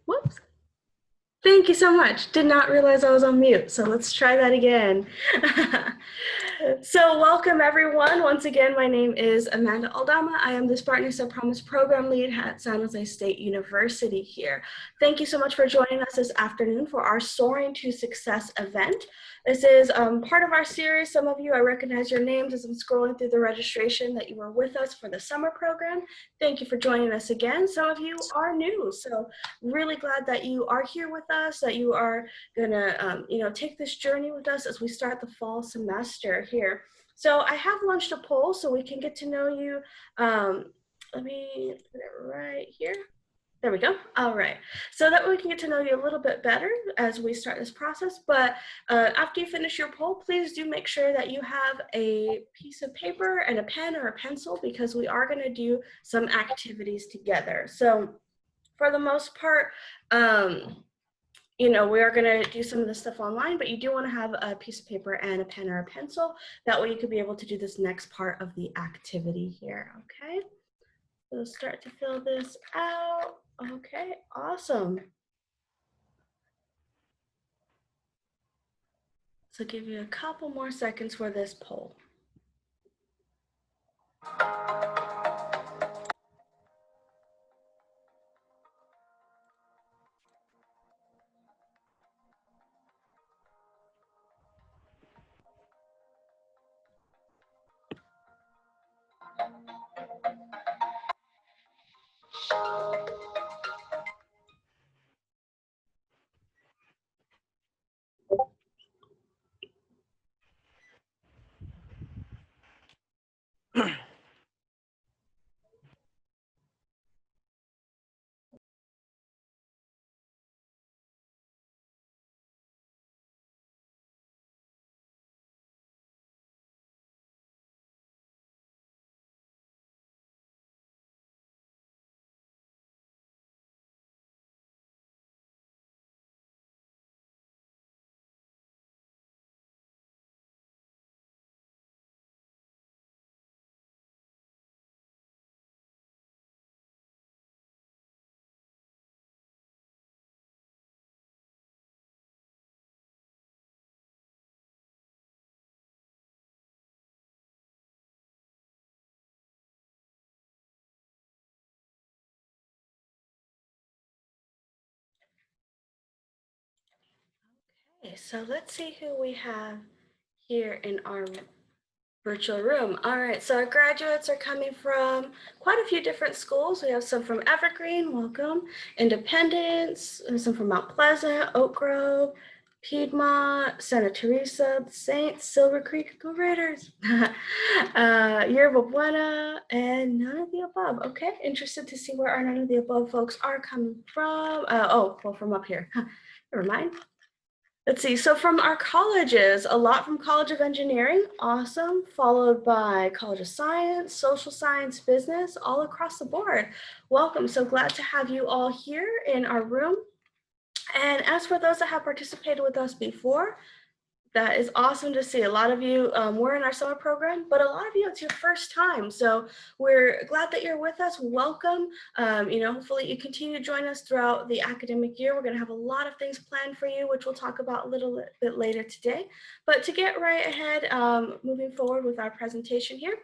Whoops. Thank you so much. Did not realize I was on mute, so let's try that again. So welcome everyone. Once again, my name is Amanda Aldama. I am the Spartans of Promise program lead at San Jose State University here. Thank you so much for joining us this afternoon for our Soaring to Success event. This is part of our series. Some of you, I recognize your names as I'm scrolling through the registration that you were with us for the summer program. Thank you for joining us again. Some of you are new, so really glad that you are here with us, that you are gonna take this journey with us as we start the fall semester here. So I have launched a poll so we can get to know you. Let me put it right here. There we go. All right. So that way we can get to know you a little bit better as we start this process. But after you finish your poll, please do make sure that you have a piece of paper and a pen or a pencil, because we are going to do some activities together. So for the most part, we are going to do some of this stuff online, but you do want to have a piece of paper and a pen or a pencil. That way you could be able to do this next part of the activity here, okay? So start to fill this out. Okay, awesome. So give you a couple more seconds for this poll. Okay, so let's see who we have here in our virtual room. All right, so our graduates are coming from quite a few different schools. We have some from Evergreen, welcome, Independence, and some from Mount Pleasant, Oak Grove, Piedmont, Santa Teresa, Saints, Silver Creek, go Raiders, Yerba Buena, and none of the above. Okay, interested to see where our none of the above folks are coming from. From up here. Never mind. Let's see, so from our colleges, a lot from College of Engineering, awesome, followed by College of Science, Social Science, Business, all across the board. Welcome, so glad to have you all here in our room. And as for those that have participated with us before, That is awesome to see. A lot of you were in our summer program, but a lot of you, it's your first time. So we're glad that you're with us. Welcome. Hopefully you continue to join us throughout the academic year. We're going to have a lot of things planned for you, which we'll talk about a little bit later today. But to get right ahead, moving forward with our presentation here,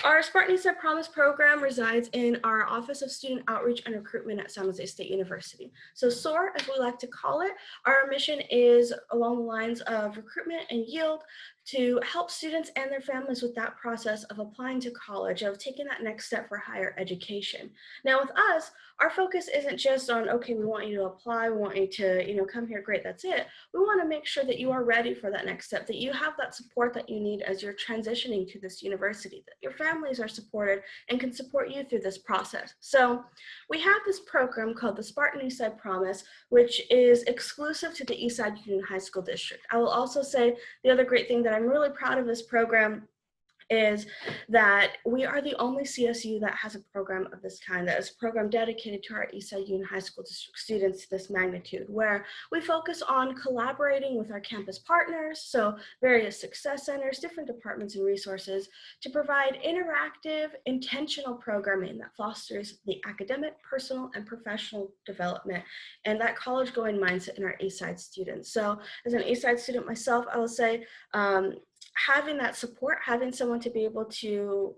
our Spartan East Side Promise program resides in our Office of Student Outreach and Recruitment at San Jose State University. So SOAR, as we like to call it, our mission is along the lines of recruitment and yield to help students and their families with that process of applying to college, of taking that next step for higher education. Now with us, our focus isn't just on, okay, we want you to apply, we want you to, come here, great, that's it. We want to make sure that you are ready for that next step, that you have that support that you need as you're transitioning to this university, that your families are supported and can support you through this process. So we have this program called the Spartan Eastside Promise, which is exclusive to the Eastside Union High School District. I will also say the other great thing that I'm really proud of this program is that we are the only CSU that has a program of this kind, that is a program dedicated to our Eastside Union High School District students to this magnitude, where we focus on collaborating with our campus partners, so various success centers, different departments and resources, to provide interactive, intentional programming that fosters the academic, personal, and professional development, and that college-going mindset in our Eastside students. So as an Eastside student myself, I will say, having that support, having someone to be able to,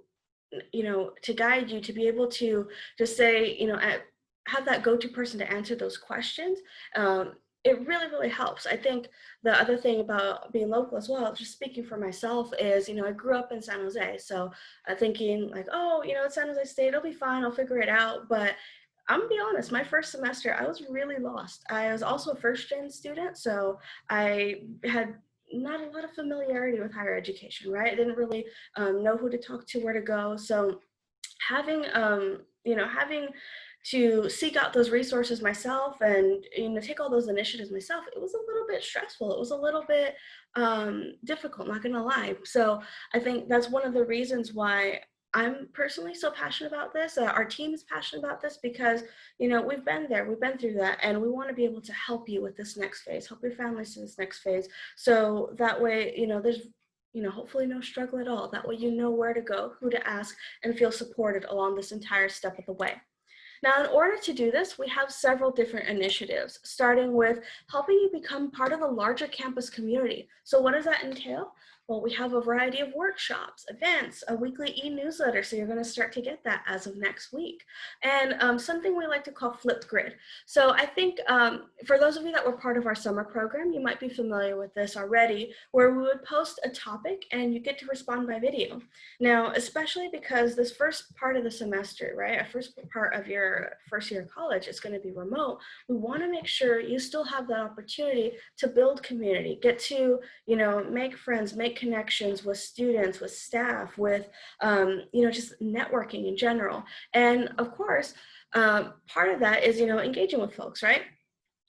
to guide you, to be able to just say, have that go-to person to answer those questions, it really, really helps. I think the other thing about being local as well, just speaking for myself, is, I grew up in San Jose. So thinking like, oh, it's San Jose State, it'll be fine, I'll figure it out. But I'm gonna be honest, my first semester, I was really lost. I was also a first-gen student, so I had not a lot of familiarity with higher education, right? I didn't really know who to talk to, where to go. So having, having to seek out those resources myself and, take all those initiatives myself, it was a little bit stressful. It was a little bit difficult, not gonna lie. So I think that's one of the reasons why I'm personally so passionate about this. Our team is passionate about this because, we've been there, we've been through that, and we want to be able to help you with this next phase, help your families to this next phase. So that way, there's, hopefully no struggle at all. That way, you know where to go, who to ask, and feel supported along this entire step of the way. Now, in order to do this, we have several different initiatives, starting with helping you become part of a larger campus community. So what does that entail? Well, we have a variety of workshops, events, a weekly e-newsletter, so you're going to start to get that as of next week, and something we like to call Flipgrid. So I think for those of you that were part of our summer program, you might be familiar with this already, where we would post a topic and you get to respond by video. Now, especially because this first part of the semester, right, a first part of your first year of college is going to be remote, we want to make sure you still have that opportunity to build community, get to, make friends, make connections with students, with staff, with, just networking in general. And of course, part of that is, engaging with folks, right?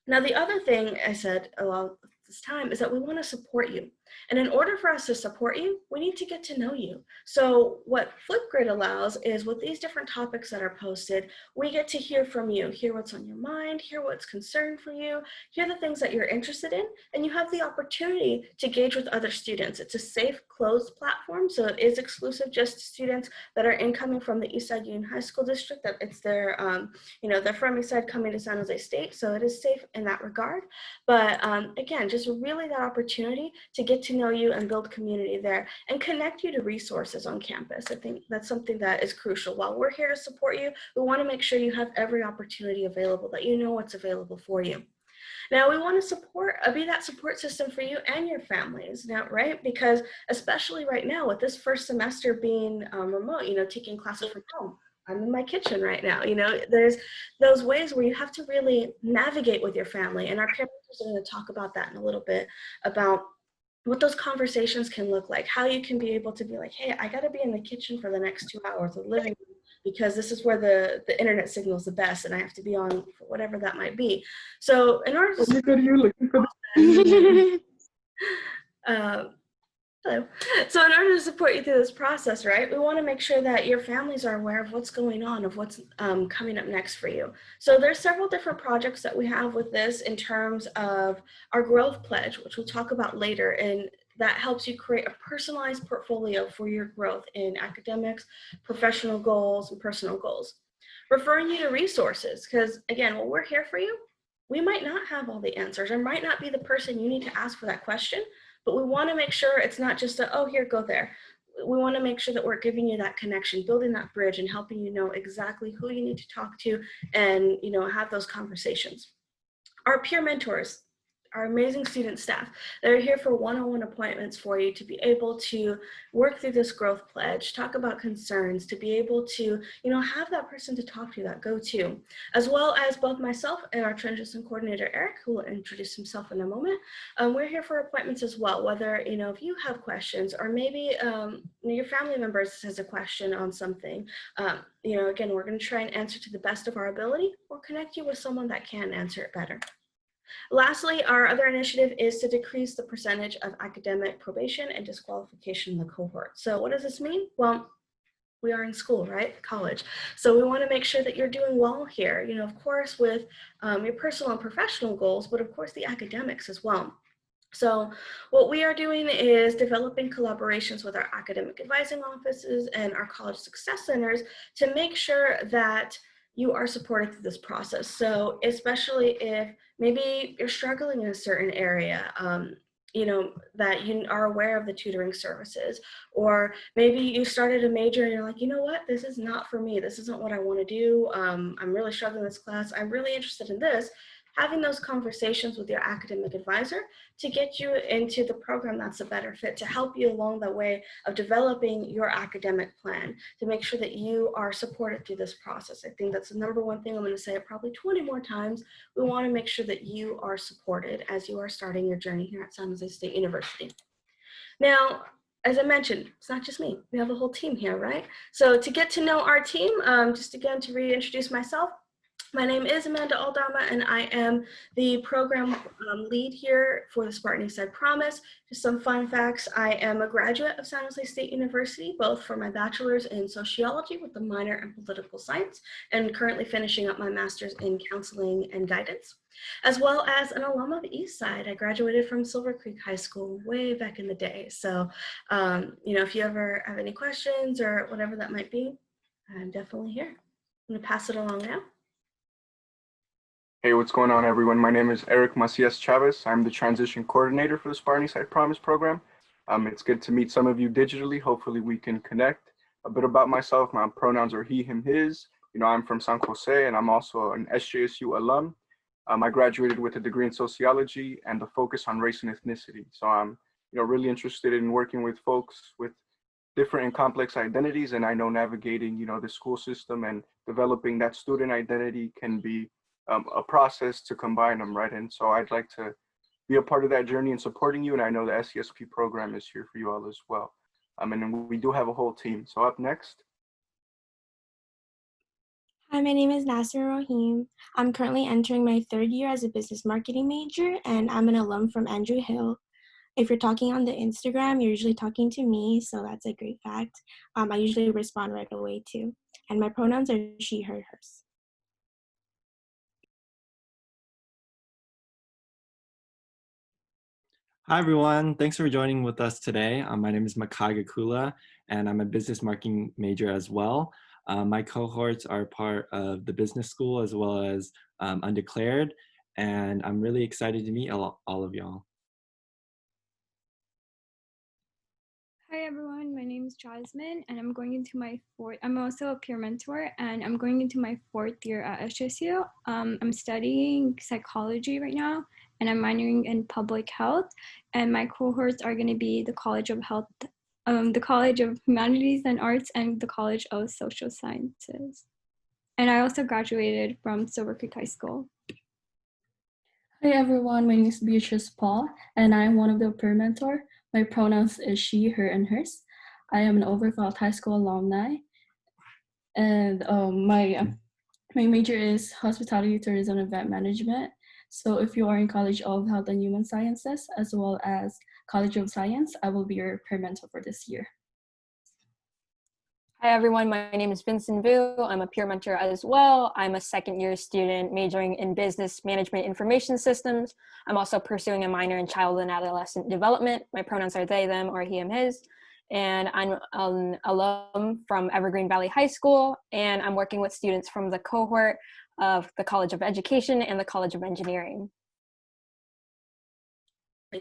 Now, the other thing I said a lot this time is that we want to support you. And in order for us to support you, we need to get to know you. So what Flipgrid allows is, with these different topics that are posted, we get to hear from you, hear what's on your mind, hear what's concerned for you, hear the things that you're interested in, and you have the opportunity to engage with other students. It's a safe, closed platform, so it is exclusive just to students that are incoming from the Eastside Union High School District, that it's their, they're from Eastside coming to San Jose State, so it is safe in that regard. But again, just really that opportunity to get to know you and build community there and connect you to resources on campus. I think that's something that is crucial. While we're here to support you, we want to make sure you have every opportunity available, that you know what's available for you. Now, we want to be that support system for you and your families now, right? Because especially right now with this first semester being remote, taking classes from home, I'm in my kitchen right now. There's those ways where you have to really navigate with your family, and our parents are going to talk about that in a little bit, about what those conversations can look like, how you can be able to be like, hey, I got to be in the kitchen for the next 2 hours, the living room, because this is where the internet signal is the best, and I have to be on for whatever that might be. So in order to you're looking for the Hello. So in order to support you through this process, right, we want to make sure that your families are aware of what's going on, of what's coming up next for you. So there's several different projects that we have with this in terms of our growth pledge, which we'll talk about later. And that helps you create a personalized portfolio for your growth in academics, professional goals, and personal goals. Referring you to resources, because again, while we're here for you, we might not have all the answers or might not be the person you need to ask for that question, but we want to make sure it's not just a, oh, here, go there. We want to make sure that we're giving you that connection, building that bridge, and helping you know exactly who you need to talk to and have those conversations. Our peer mentors, our amazing student staff, they're here for one-on-one appointments for you to be able to work through this growth pledge, talk about concerns, to be able to, have that person to talk to, that go-to, as well as both myself and our transition coordinator, Eric, who will introduce himself in a moment. We're here for appointments as well, whether, if you have questions or maybe your family members has a question on something, again, we're going to try and answer to the best of our ability or connect you with someone that can answer it better. Lastly, our other initiative is to decrease the percentage of academic probation and disqualification in the cohort. So what does this mean? Well, we are in school, right? College. So we want to make sure that you're doing well here, of course, with your personal and professional goals, but of course the academics as well. So what we are doing is developing collaborations with our academic advising offices and our college success centers to make sure that you are supported through this process. So especially if maybe you're struggling in a certain area, that you are aware of the tutoring services, or maybe you started a major and you're like, you know what, this is not for me. This isn't what I want to do. I'm really struggling in this class. I'm really interested in this. Having those conversations with your academic advisor to get you into the program that's a better fit, to help you along the way of developing your academic plan, to make sure that you are supported through this process. I think that's the number one thing. I'm going to say it probably 20 more times. We want to make sure that you are supported as you are starting your journey here at San Jose State University. Now, as I mentioned, it's not just me. We have a whole team here, right? So to get to know our team, just again to reintroduce myself, my name is Amanda Aldama, and I am the program lead here for the Spartan Eastside Promise. Just some fun facts. I am a graduate of San Jose State University, both for my bachelor's in sociology with a minor in political science, and currently finishing up my master's in counseling and guidance, as well as an alum of Eastside. I graduated from Silver Creek High School way back in the day. So, if you ever have any questions or whatever that might be, I'm definitely here. I'm going to pass it along now. Hey, what's going on, everyone? My name is Eric Macias Chavez. I'm the transition coordinator for the Spartan Eastside Promise program. It's good to meet some of you digitally. Hopefully we can connect. A bit about myself, my pronouns are he, him, his. I'm from San Jose, and I'm also an SJSU alum. I graduated with a degree in sociology and a focus on race and ethnicity. So I'm really interested in working with folks with different and complex identities, and I know navigating the school system and developing that student identity can be a process to combine them, right? And so I'd like to be a part of that journey and supporting you. And I know the SESP program is here for you all as well. And we do have a whole team. So up next. Hi, my name is Nasser Rahim. I'm currently entering my third year as a business marketing major, and I'm an alum from Andrew Hill. If you're talking on the Instagram, you're usually talking to me, so that's a great fact. I usually respond right away too. And my pronouns are she, her, hers. Hi, everyone. Thanks for joining with us today. My name is Makai Kula, and I'm a business marketing major as well. My cohorts are part of the business school as well as undeclared, and I'm really excited to meet all of y'all. Hi everyone, my name is Jasmine and I'm going into my I'm also a peer mentor and I'm going into my fourth year at SJSU. I'm studying psychology right now and I'm minoring in public health, and my cohorts are going to be the College of Health, the College of Humanities and Arts, and the College of Social Sciences. And I also graduated from Silver Creek High School. Hi everyone, my name is Beatrice Paul and I'm one of the peer mentor. My pronouns is she, her, and hers. I am an Overfelt High School alumni, and my major is Hospitality, Tourism, and Event Management. So if you are in College of Health and Human Sciences, as well as College of Science, I will be your peer mentor for this year. Hi everyone, my name is Vincent Vu. I'm a peer mentor as well. I'm a second-year student majoring in business management information systems. I'm also pursuing a minor in child and adolescent development. My pronouns are they, them, or he, him, his. And I'm an alum from Evergreen Valley High School, and I'm working with students from the cohort of the College of Education and the College of Engineering.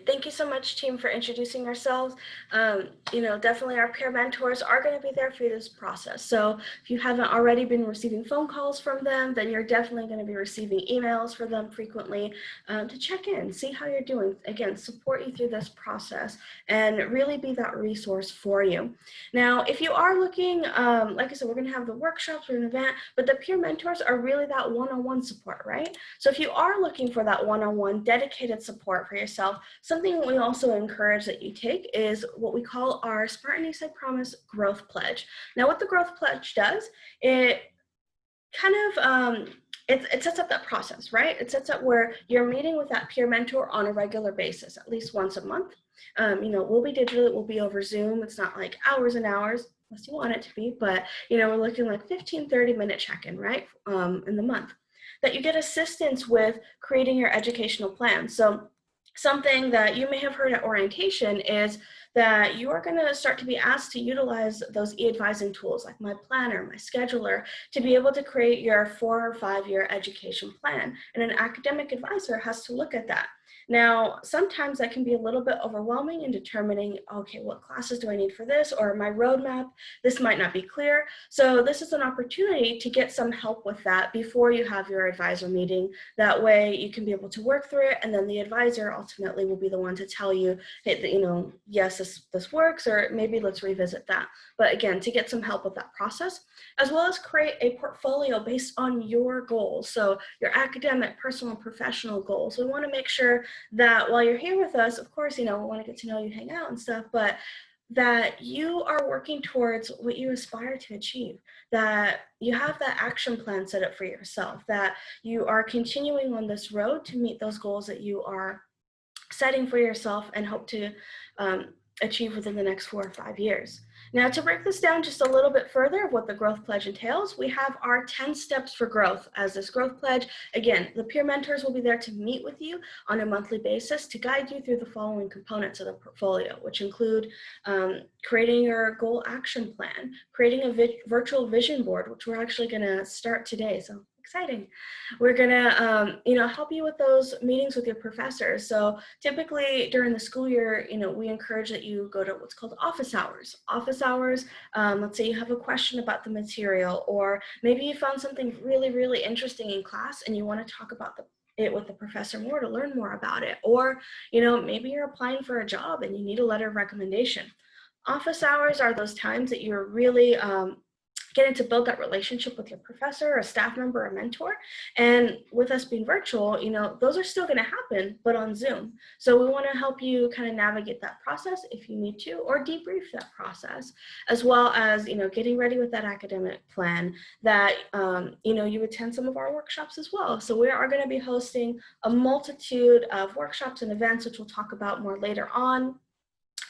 Thank you so much, team, for introducing yourselves. Definitely our peer mentors are going to be there for you this process. So if you haven't already been receiving phone calls from them, then you're definitely going to be receiving emails from them frequently to check in, see how you're doing. Again, support you through this process and really be that resource for you. Now, if you are looking, like I said, we're going to have the workshops or an event, but the peer mentors are really that one-on-one support, right? So if you are looking for that one-on-one dedicated support for yourself, something we also encourage that you take is what we call our Spartan Eastside Promise Growth Pledge. Now, what the Growth Pledge does, it kind of it sets up that process, right? It sets up where you're meeting with that peer mentor on a regular basis, at least once a month. We'll be digital, it will be over Zoom. It's not like hours and hours, unless you want it to be, but we're looking like 15, 30-minute check-in, right? In the month. That you get assistance with creating your educational plan. So something that you may have heard at orientation is that you are going to start to be asked to utilize those e-advising tools like My Planner, My Scheduler, to be able to create your 4 or 5 year education plan. And an academic advisor has to look at that. Now, sometimes that can be a little bit overwhelming in determining, okay, what classes do I need for this? Or my roadmap, this might not be clear. So this is an opportunity to get some help with that before you have your advisor meeting. That way you can be able to work through it, and then the advisor ultimately will be the one to tell you, hey, yes, this works, or maybe let's revisit that. But again, to get some help with that process, as well as create a portfolio based on your goals. So your academic, personal, and professional goals. We want to make sure that while you're here with us, of course, we want to get to know you, hang out and stuff, but that you are working towards what you aspire to achieve, that you have that action plan set up for yourself, that you are continuing on this road to meet those goals that you are setting for yourself and hope to achieve within the next 4 or 5 years. Now, to break this down just a little bit further of what the Growth Pledge entails, we have our 10 steps for growth as this Growth Pledge. Again, the peer mentors will be there to meet with you on a monthly basis to guide you through the following components of the portfolio, which include creating your goal action plan, creating a virtual vision board, which we're actually going to start today. So exciting. We're gonna, help you with those meetings with your professors. So typically during the school year, we encourage that you go to what's called office hours. Office hours, let's say you have a question about the material, or maybe you found something really, really interesting in class and you want to talk about it with the professor more to learn more about it. Or, maybe you're applying for a job and you need a letter of recommendation. Office hours are those times that you're really getting to build that relationship with your professor, a staff member, a mentor. And with us being virtual, those are still going to happen, but on Zoom. So we want to help you kind of navigate that process if you need to, or debrief that process, as well as, getting ready with that academic plan that, you attend some of our workshops as well. So we are going to be hosting a multitude of workshops and events, which we'll talk about more later on,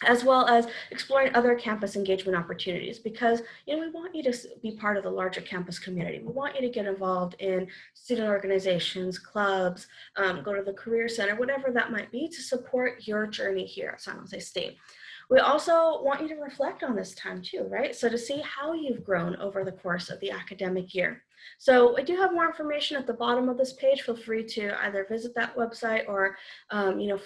as well as exploring other campus engagement opportunities, because we want you to be part of the larger campus community. We want you to get involved in student organizations, clubs, go to the Career Center, whatever that might be, to support your journey here at San Jose State. We also want you to reflect on this time too, right? So to see how you've grown over the course of the academic year. So I do have more information at the bottom of this page. Feel free to either visit that website or,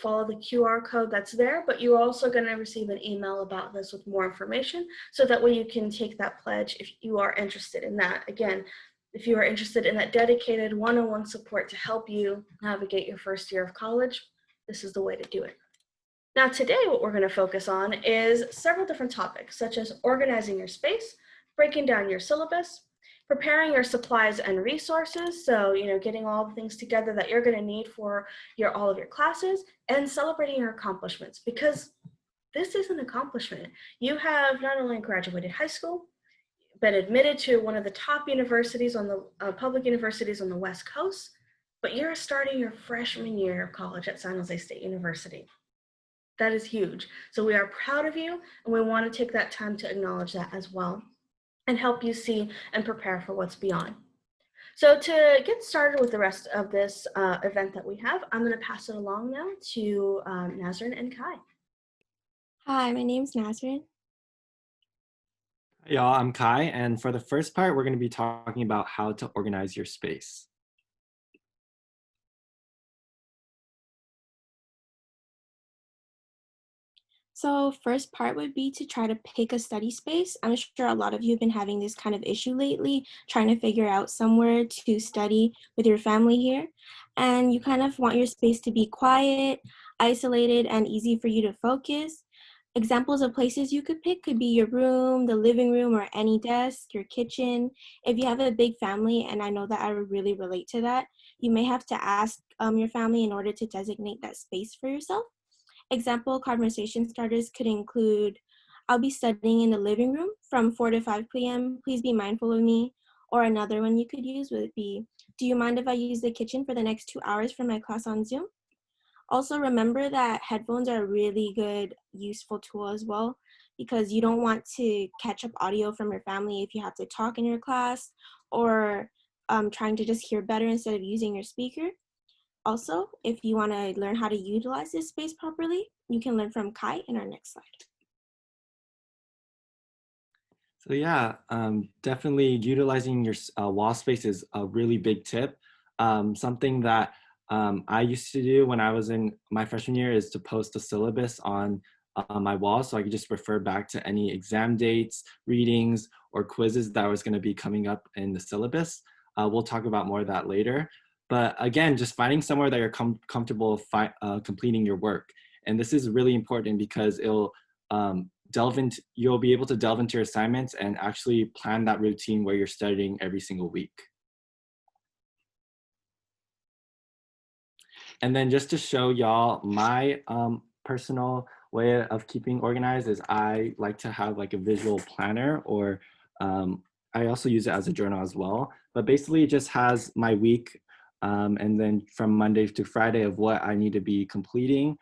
follow the QR code that's there, but you're also going to receive an email about this with more information. So that way you can take that pledge if you are interested in that. Again, if you are interested in that dedicated one-on-one support to help you navigate your first year of college, this is the way to do it. Now today what we're going to focus on is several different topics, such as organizing your space, breaking down your syllabus, preparing your supplies and resources, so getting all the things together that you're going to need for all of your classes, and celebrating your accomplishments, because this is an accomplishment. You have not only graduated high school, been admitted to one of the top universities on the public universities on the West Coast, but you're starting your freshman year of college at San Jose State University. That is huge. So we are proud of you, and we want to take that time to acknowledge that as well. and help you see and prepare for what's beyond. So to get started with the rest of this event that we have, I'm going to pass it along now to Nazrin and Kai. Hi, my name's Nazrin. Hey, y'all, I'm Kai, and for the first part, we're going to be talking about how to organize your space. So first part would be to try to pick a study space. I'm sure a lot of you have been having this kind of issue lately, trying to figure out somewhere to study with your family here. And you kind of want your space to be quiet, isolated, and easy for you to focus. Examples of places you could pick could be your room, the living room, or any desk, your kitchen. If you have a big family, and I know that I would really relate to that, you may have to ask your family in order to designate that space for yourself. Example conversation starters could include, I'll be studying in the living room from 4 to 5 p.m. Please be mindful of me. Or another one you could use would be, do you mind if I use the kitchen for the next 2 hours for my class on Zoom? Also remember that headphones are a really good, useful tool as well, because you don't want to catch up audio from your family if you have to talk in your class, or trying to just hear better instead of using your speaker. Also, if you want to learn how to utilize this space properly, you can learn from Kai in our next slide. So yeah, definitely utilizing your wall space is a really big tip. Something that I used to do when I was in my freshman year is to post a syllabus on my wall, so I could just refer back to any exam dates, readings, or quizzes that was going to be coming up in the syllabus. We'll talk about more of that later. But again, just finding somewhere that you're comfortable completing your work. And this is really important because it'll you'll be able to delve into your assignments and actually plan that routine where you're studying every single week. And then just to show y'all my personal way of keeping organized is I like to have like a visual planner, or I also use it as a journal as well. But basically it just has my week and then from Monday to Friday of what I need to be completing.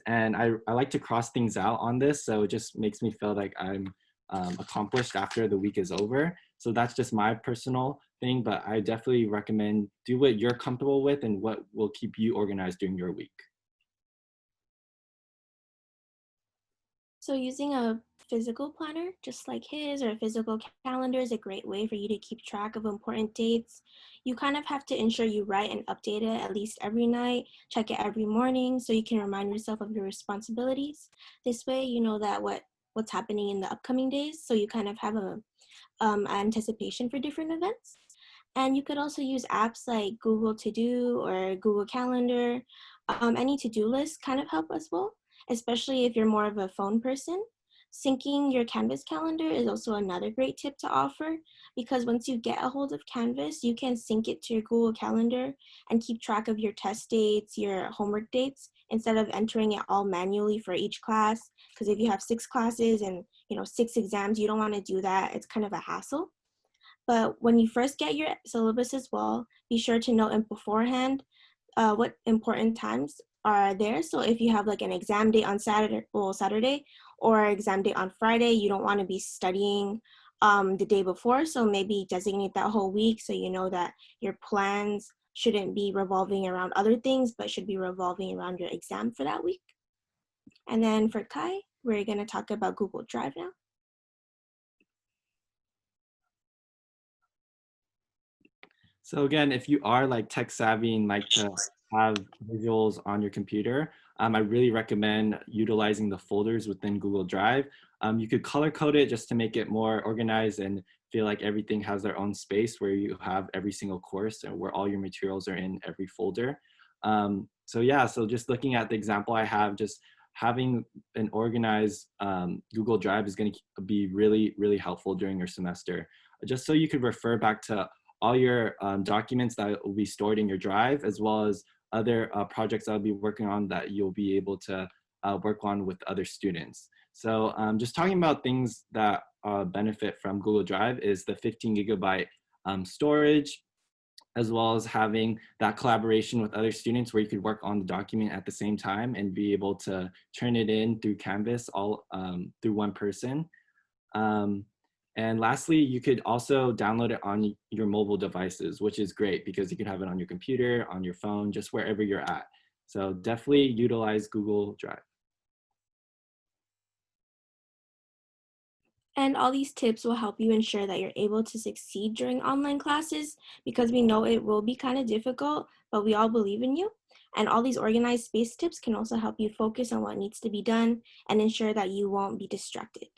And I like to cross things out on this, so it just makes me feel like I'm accomplished after the week is over. So that's just my personal thing, but I definitely recommend do what you're comfortable with and what will keep you organized during your week. So using a physical planner, just like his, or a physical calendar is a great way for you to keep track of important dates. You kind of have to ensure you write and update it at least every night, check it every morning so you can remind yourself of your responsibilities. This way you know that what's happening in the upcoming days, so you kind of have a anticipation for different events. And you could also use apps like Google To Do or Google Calendar. Any to-do lists kind of help as well, especially if you're more of a phone person. Syncing your Canvas calendar is also another great tip to offer, because once you get a hold of Canvas, you can sync it to your Google Calendar and keep track of your test dates, your homework dates, instead of entering it all manually for each class. Because if you have 6 classes and 6 exams, you don't want to do that. It's kind of a hassle. But when you first get your syllabus as well, be sure to note in beforehand what important times are there. So if you have like an exam date on Saturday or exam date on Friday, you don't want to be studying the day before. So maybe designate that whole week so you know that your plans shouldn't be revolving around other things, but should be revolving around your exam for that week. And then for Kai, we're going to talk about Google Drive now. So again, if you are like tech savvy and like to have visuals on your computer, I really recommend utilizing the folders within Google Drive. You could color code it just to make it more organized and feel like everything has their own space where you have every single course and where all your materials are in every folder. So yeah, so just looking at the example I have, just having an organized Google Drive is going to be really, really helpful during your semester. Just so you could refer back to all your documents that will be stored in your drive, as well as other projects I'll be working on that you'll be able to work on with other students. So just talking about things that benefit from Google Drive is the 15 gigabyte storage, as well as having that collaboration with other students where you could work on the document at the same time and be able to turn it in through Canvas all through one person. And lastly, you could also download it on your mobile devices, which is great because you can have it on your computer, on your phone, just wherever you're at. So definitely utilize Google Drive. And all these tips will help you ensure that you're able to succeed during online classes because we know it will be kind of difficult, but we all believe in you. And all these organized space tips can also help you focus on what needs to be done and ensure that you won't be distracted.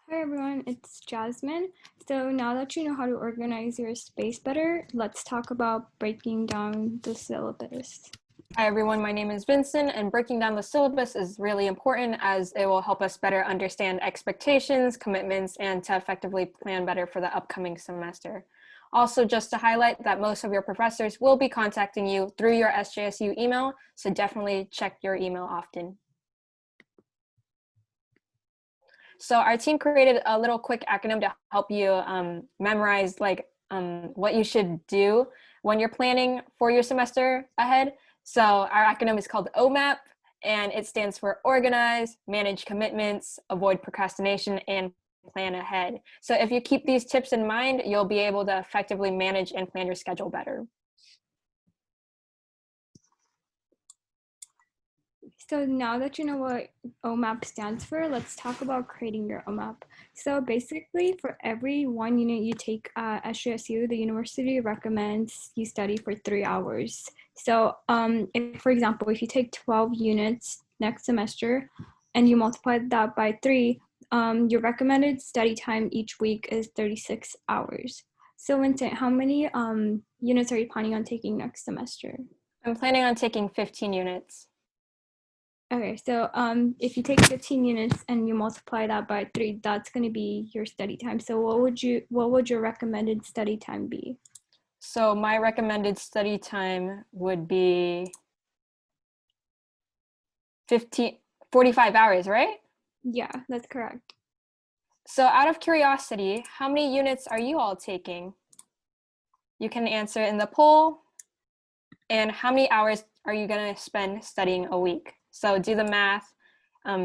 Hi everyone, it's Jasmine. So now that you know how to organize your space better, let's talk about breaking down the syllabus. Hi everyone, my name is Vincent, and breaking down the syllabus is really important as it will help us better understand expectations, commitments, and to effectively plan better for the upcoming semester. Also, just to highlight that most of your professors will be contacting you through your SJSU email, so definitely check your email often. So our team created a little quick acronym to help you memorize what you should do when you're planning for your semester ahead. So our acronym is called OMAP, and it stands for Organize, Manage Commitments, Avoid Procrastination, and Plan Ahead. So if you keep these tips in mind, you'll be able to effectively manage and plan your schedule better. So now that you know what OMAP stands for, let's talk about creating your OMAP. So basically, for every 1 unit you take at SJSU, the university recommends you study for 3 hours. So if, for example, if you take 12 units next semester and you multiply that by 3, your recommended study time each week is 36 hours. So Vincent, how many units are you planning on taking next semester? I'm planning on taking 15 units. Okay, so if you take 15 units and you multiply that by 3, that's going to be your study time. So what would your recommended study time be? So my recommended study time would be 45 hours, right? Yeah, that's correct. So out of curiosity, how many units are you all taking? You can answer in the poll. And how many hours are you going to spend studying a week? So do the math,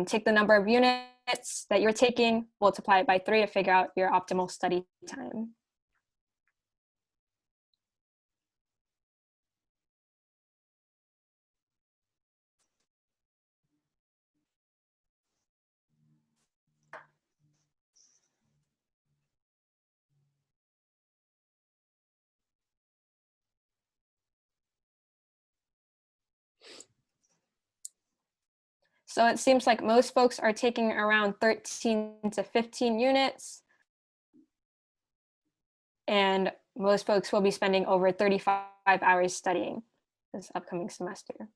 take the number of units that you're taking, multiply it by 3 to figure out your optimal study time. So it seems like most folks are taking around 13 to 15 units. And most folks will be spending over 35 hours studying this upcoming semester.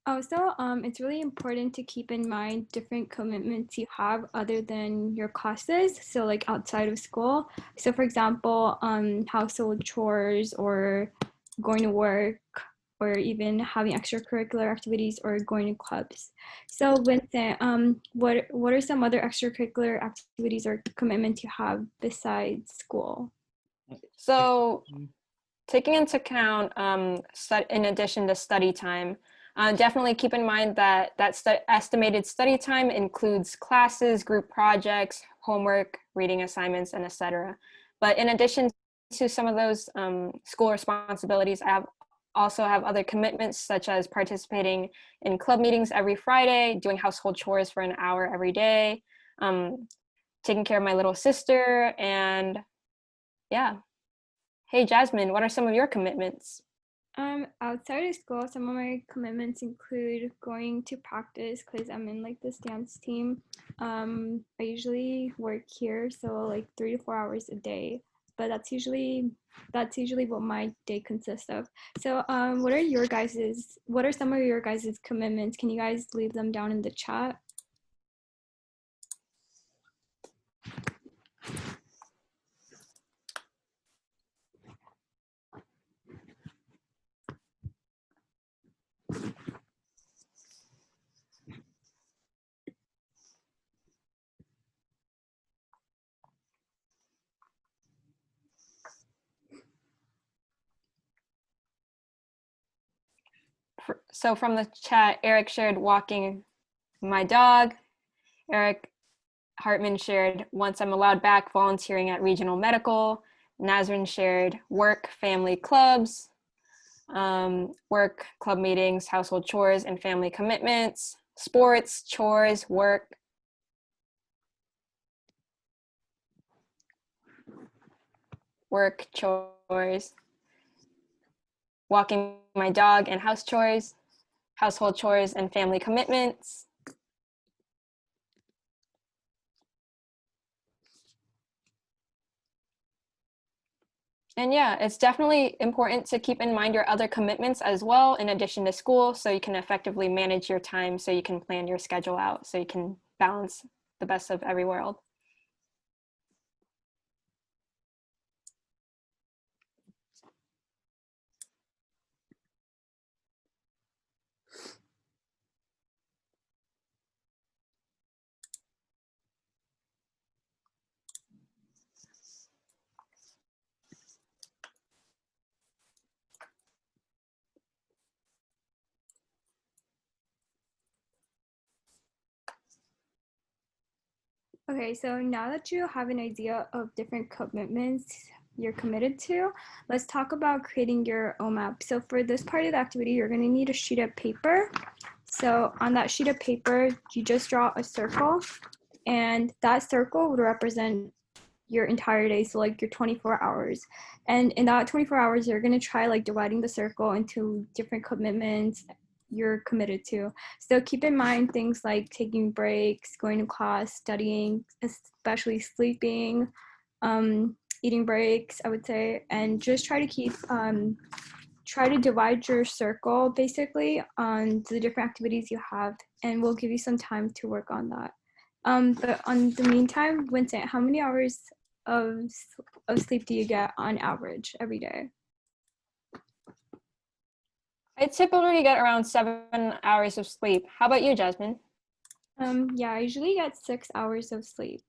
Also, it's really important to keep in mind different commitments you have other than your classes. So like outside of school. So for example, household chores or going to work or even having extracurricular activities or going to clubs. So Vincent, what are some other extracurricular activities or commitments you have besides school? So taking into account, in addition to study time, definitely keep in mind that estimated study time includes classes, group projects, homework, reading assignments, and etc. But in addition to some of those school responsibilities, I also have other commitments such as participating in club meetings every Friday, doing household chores for an hour every day, taking care of my little sister, and yeah. Hey, Jasmine, what are some of your commitments? Outside of school, some of my commitments include going to practice because I'm in like this dance team. I usually work here, so like 3 to 4 hours a day, but that's usually what my day consists of. So, what are some of your guys's commitments? Can you guys leave them down in the chat? So from the chat, Eric shared walking my dog. Eric Hartman shared once I'm allowed back, volunteering at regional medical. Nazrin shared work, family clubs, work, club meetings, household chores, and family commitments, sports, chores, work. Work, chores, walking my dog and house chores, household chores and family commitments. And yeah, it's definitely important to keep in mind your other commitments as well, in addition to school, so you can effectively manage your time, so you can plan your schedule out, so you can balance the best of every world. Okay, so now that you have an idea of different commitments you're committed to, let's talk about creating your OMAP. So for this part of the activity, you're going to need a sheet of paper. So on that sheet of paper, you just draw a circle, and that circle would represent your entire day, so like your 24 hours. And in that 24 hours, you're going to try like dividing the circle into different commitments you're committed to. So keep in mind things like taking breaks, going to class, studying, especially sleeping, eating breaks, I would say, and just try to keep try to divide your circle basically on the different activities you have, and we'll give you some time to work on that. But on the meantime, Vincent, how many hours of sleep do you get on average every day? I typically get around 7 hours of sleep. How about you, Jasmine? Yeah, I usually get 6 hours of sleep.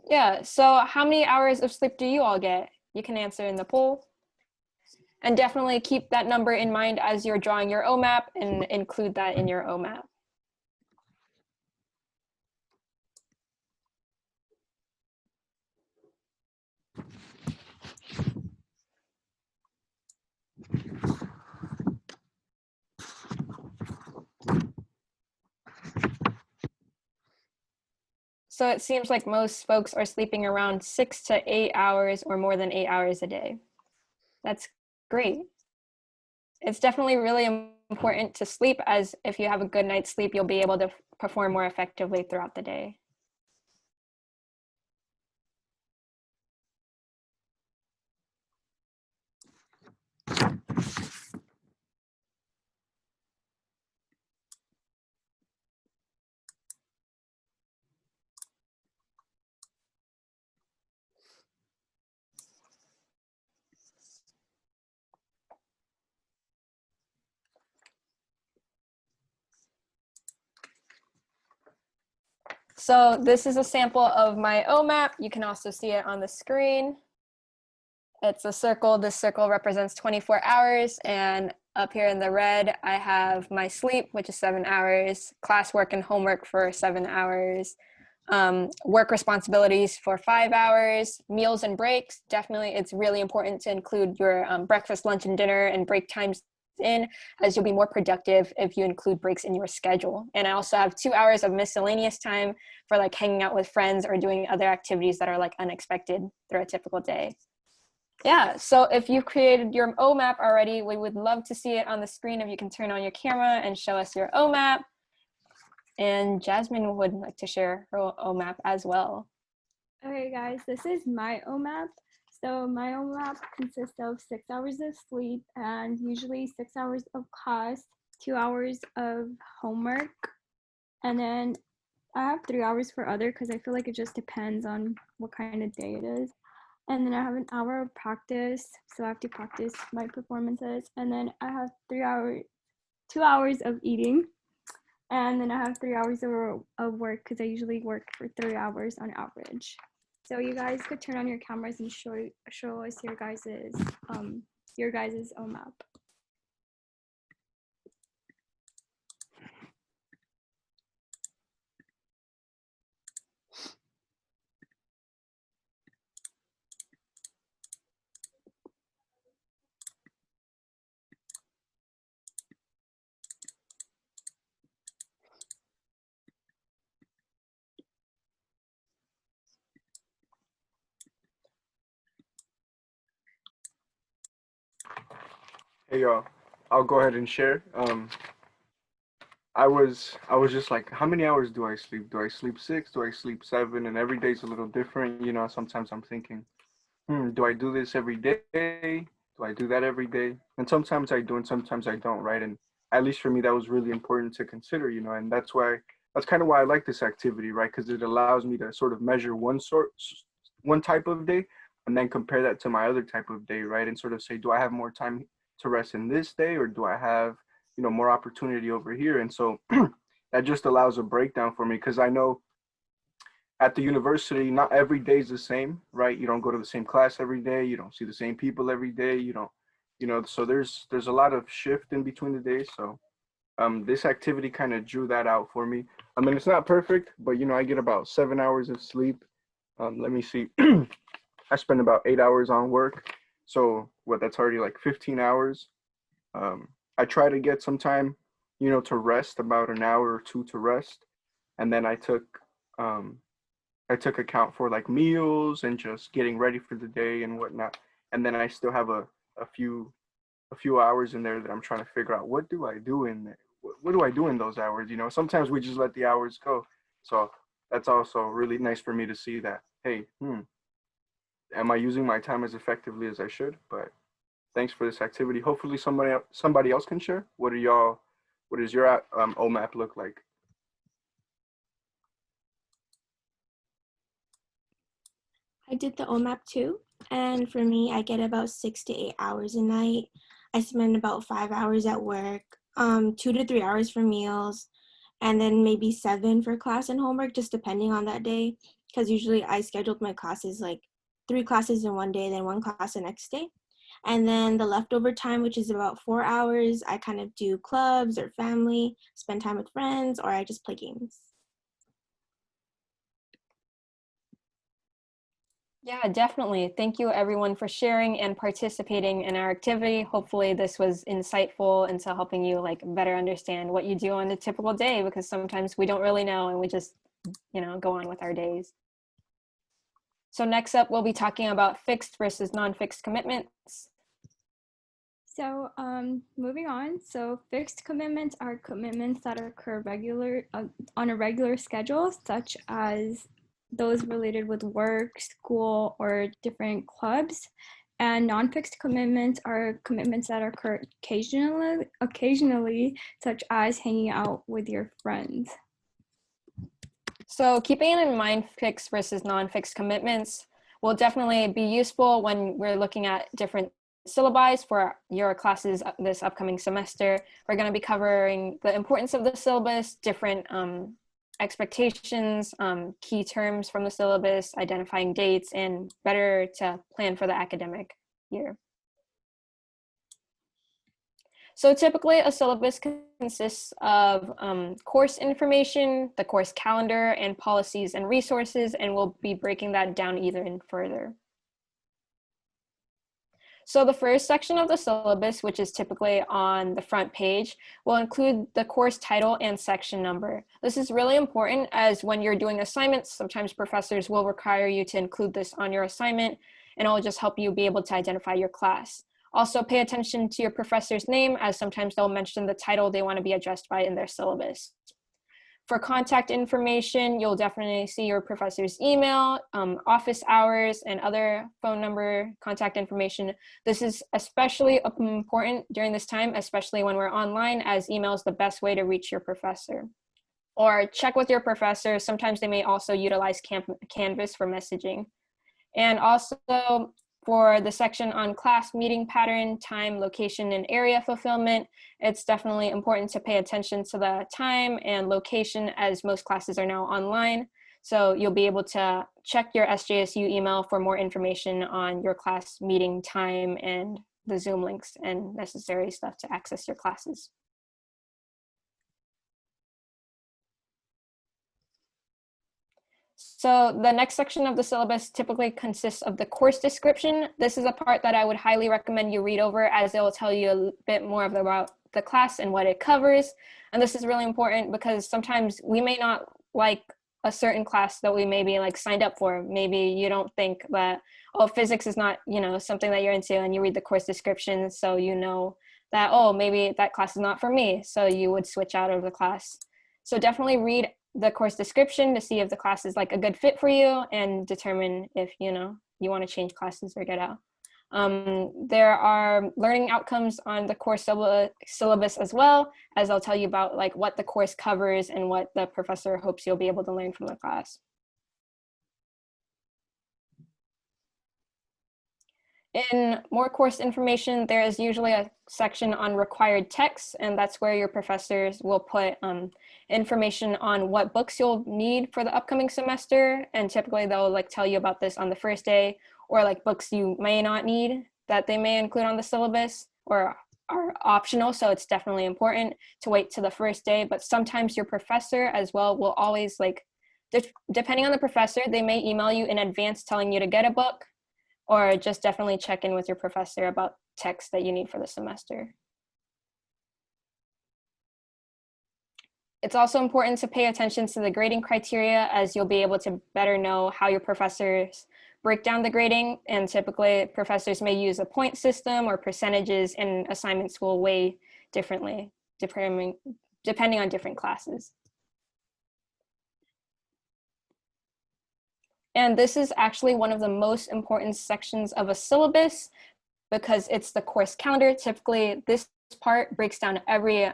Yeah, so how many hours of sleep do you all get? You can answer in the poll. And definitely keep that number in mind as you're drawing your OMAP and include that in your OMAP. So it seems like most folks are sleeping around 6 to 8 hours or more than 8 hours a day. That's great. It's definitely really important to sleep, as if you have a good night's sleep, you'll be able to perform more effectively throughout the day. So this is a sample of my OMAP. You can also see it on the screen. It's a circle. This circle represents 24 hours. And up here in the red, I have my sleep, which is 7 hours, classwork and homework for 7 hours, work responsibilities for 5 hours, meals and breaks. Definitely, it's really important to include your breakfast, lunch, and dinner and break times in, as you'll be more productive if you include breaks in your schedule. And I also have 2 hours of miscellaneous time for like hanging out with friends or doing other activities that are like unexpected through a typical day. Yeah, so if you've created your OMAP already, we would love to see it on the screen. If you can turn on your camera and show us your OMAP. And Jasmine would like to share her OMAP as well. Okay guys, this is my OMAP. So my OMAP consists of 6 hours of sleep and usually 6 hours of class, 2 hours of homework, and then I have 3 hours for other because I feel like it just depends on what kind of day it is. And then I have an hour of practice, so I have to practice my performances. And then I have 2 hours of eating. And then I have 3 hours of work because I usually work for 3 hours on average. So you guys could turn on your cameras and show us your guys's OMAP. Hey y'all, I'll go ahead and share. I was just like, how many hours do I sleep? Do I sleep 6? Do I sleep 7? And every day's a little different. You know, sometimes I'm thinking, do I do this every day? Do I do that every day? And sometimes I do, and sometimes I don't, right? And at least for me, that was really important to consider, you know, and that's kind of why I like this activity, right? Because it allows me to sort of measure one type of day, and then compare that to my other type of day, right? And sort of say, do I have more time to rest in this day, or do I have, more opportunity over here? And so that just allows a breakdown for me, because I know at the university, not every day is the same, right? You don't go to the same class every day. You don't see the same people every day. You don't, so there's a lot of shift in between the days. So this activity kind of drew that out for me. I mean, it's not perfect, but I get about 7 hours of sleep. Let me see. I spend about 8 hours on work. So what, that's already like 15 hours. I try to get some time, to rest, about an hour or two to rest. And then um, I took account for like meals and just getting ready for the day and whatnot. And then I still have a few hours in there that I'm trying to figure out, what do I do in what do I do in those hours? Sometimes we just let the hours go. So that's also really nice for me to see that, hey, am I using my time as effectively as I should? But thanks for this activity. Hopefully somebody else can share. What does your OMAP look like? I did the OMAP too, and for me, I get about 6 to 8 hours a night. I spend about 5 hours at work, 2 to 3 hours for meals, and then maybe 7 for class and homework, just depending on that day. Because usually I scheduled my classes like 3 classes in one day, then 1 class the next day. And then the leftover time, which is about 4 hours, I kind of do clubs or family, spend time with friends, or I just play games. Yeah, definitely. Thank you everyone for sharing and participating in our activity. Hopefully this was insightful into helping you like better understand what you do on a typical day, because sometimes we don't really know and we just, go on with our days. So next up, we'll be talking about fixed versus non-fixed commitments. So moving on, so fixed commitments are commitments that occur on a regular schedule, such as those related with work, school, or different clubs. And non-fixed commitments are commitments that occur occasionally, such as hanging out with your friends. So keeping in mind fixed versus non-fixed commitments will definitely be useful when we're looking at different syllabi for your classes this upcoming semester. We're going to be covering the importance of the syllabus, different expectations, key terms from the syllabus, identifying dates, and better to plan for the academic year. So typically a syllabus consists of course information, the course calendar, and policies and resources, and we'll be breaking that down even further. So the first section of the syllabus, which is typically on the front page, will include the course title and section number. This is really important, as when you're doing assignments, sometimes professors will require you to include this on your assignment, and it will just help you be able to identify your class. Also pay attention to your professor's name, as sometimes they'll mention the title they want to be addressed by in their syllabus. For contact information, you'll definitely see your professor's email, office hours, and other phone number contact information. This is especially important during this time, especially when we're online, as email is the best way to reach your professor. Or check with your professor. Sometimes they may also utilize Canvas for messaging. And also for the section on class meeting pattern, time, location, and area fulfillment, it's definitely important to pay attention to the time and location, as most classes are now online. So you'll be able to check your SJSU email for more information on your class meeting time and the Zoom links and necessary stuff to access your classes. So the next section of the syllabus typically consists of the course description. This is a part that I would highly recommend you read over, as it will tell you a bit more about the class and what it covers. And this is really important because sometimes we may not like a certain class that we maybe like signed up for. Maybe you don't think that, oh, physics is not, something that you're into, and you read the course description, so that, oh, maybe that class is not for me, so you would switch out of the class. So definitely read the course description to see if the class is like a good fit for you and determine if, you know, you want to change classes or get out. There are learning outcomes on the course syllabus as well, as I'll tell you about like what the course covers and what the professor hopes you'll be able to learn from the class. In more course information, there is usually a section on required texts, and that's where your professors will put information on what books you'll need for the upcoming semester. And typically they'll like tell you about this on the first day, or like books you may not need that they may include on the syllabus or are optional. So it's definitely important to wait to the first day, but sometimes your professor as well will always like, depending on the professor, they may email you in advance telling you to get a book, or just definitely check in with your professor about texts that you need for the semester. It's also important to pay attention to the grading criteria, as you'll be able to better know how your professors break down the grading. And typically professors may use a point system or percentages, and assignments will weigh differently depending on different classes. And this is actually one of the most important sections of a syllabus because it's the course calendar. Typically, this part breaks down every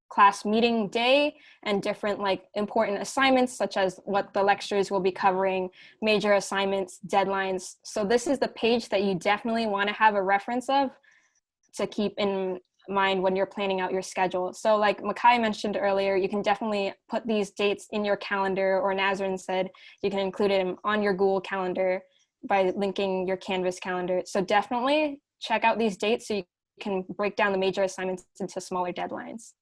class meeting day and different like important assignments, such as what the lectures will be covering, major assignments, deadlines. So this is the page that you definitely want to have a reference of to keep in mind when you're planning out your schedule. So like Makai mentioned earlier, you can definitely put these dates in your calendar, or Nazrin said, you can include it on your Google Calendar by linking your Canvas calendar. So definitely check out these dates so you can break down the major assignments into smaller deadlines.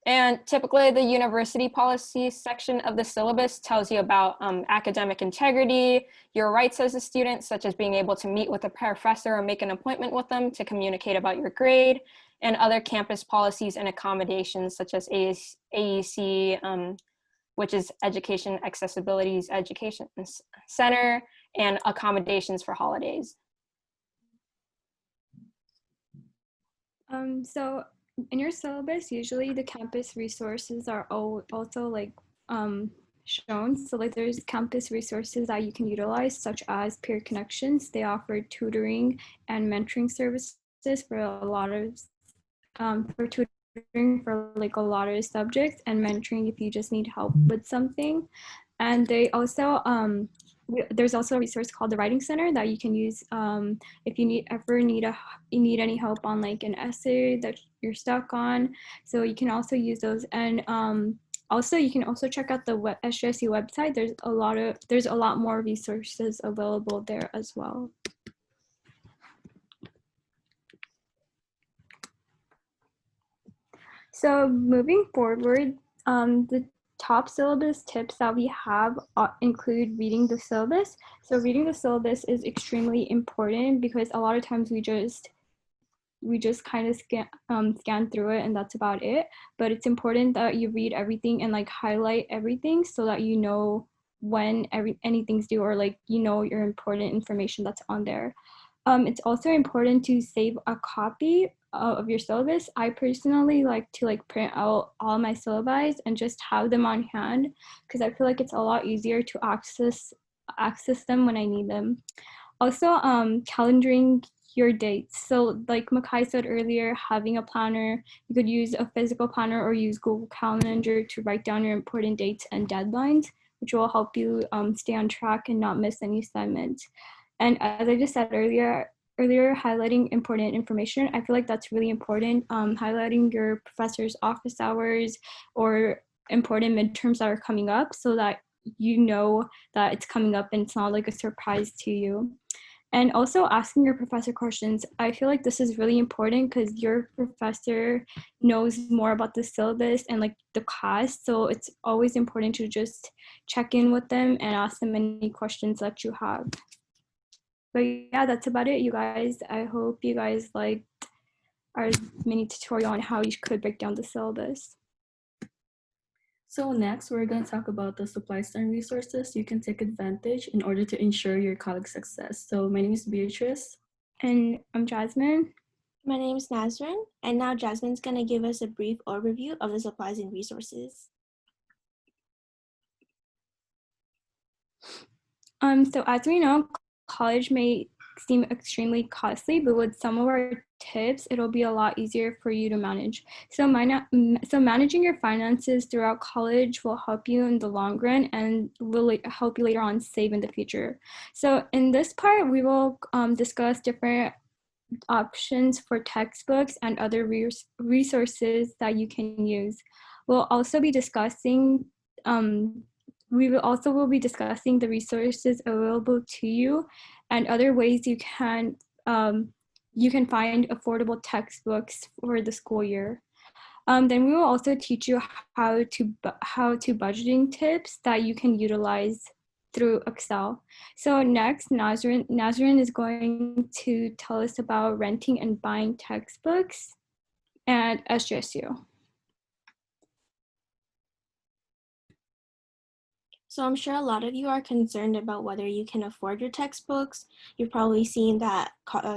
And typically the university policy section of the syllabus tells you about academic integrity, your rights as a student, such as being able to meet with a professor or make an appointment with them to communicate about your grade, and other campus policies and accommodations such as AEC, which is Education Accessibility's Education Center, and accommodations for holidays. So in your syllabus, usually the campus resources are also like shown. So like there's campus resources that you can utilize, such as peer connections. They offer tutoring and mentoring services for a lot of for tutoring for like a lot of subjects, and mentoring if you just need help with something. And they also there's also a resource called the Writing Center that you can use if you need any help on like an essay that you're stuck on. So you can also use those. And also you can also check out the SJSU website. There's a lot more resources available there as well. So moving forward, the top syllabus tips that we have include reading the syllabus. So reading the syllabus is extremely important because a lot of times we just kind of scan through it and that's about it. But it's important that you read everything and like highlight everything so that you know when anything's due, or like you know your important information that's on there. It's also important to save a copy of your syllabus. I personally like to like print out all my syllabi and just have them on hand because I feel like it's a lot easier to access them when I need them. Also, calendaring your dates. So like Makai said earlier, having a planner, you could use a physical planner or use Google Calendar to write down your important dates and deadlines, which will help you stay on track and not miss any assignments. And as I just said earlier, highlighting important information. I feel like that's really important. Highlighting your professor's office hours or important midterms that are coming up so that you know that it's coming up and it's not like a surprise to you. And also asking your professor questions. I feel like this is really important because your professor knows more about the syllabus and like the class. So it's always important to just check in with them and ask them any questions that you have. But yeah, that's about it, you guys. I hope you guys liked our mini tutorial on how you could break down the syllabus. So next, we're going to talk about the supplies and resources you can take advantage in order to ensure your college success. So my name is Beatrice. And I'm Jasmine. My name is Nazrin, and now Jasmine's going to give us a brief overview of the supplies and resources. So as we know, college may seem extremely costly, but with some of our tips, it'll be a lot easier for you to manage. So managing your finances throughout college will help you in the long run and will help you later on save in the future. So in this part, we will discuss different options for textbooks and other resources that you can use. We'll also be discussing will be discussing the resources available to you and other ways you can find affordable textbooks for the school year. Then we will also teach you how to budgeting tips that you can utilize through Excel. So next, Nazrin is going to tell us about renting and buying textbooks at SJSU. So I'm sure a lot of you are concerned about whether you can afford your textbooks. You've probably seen that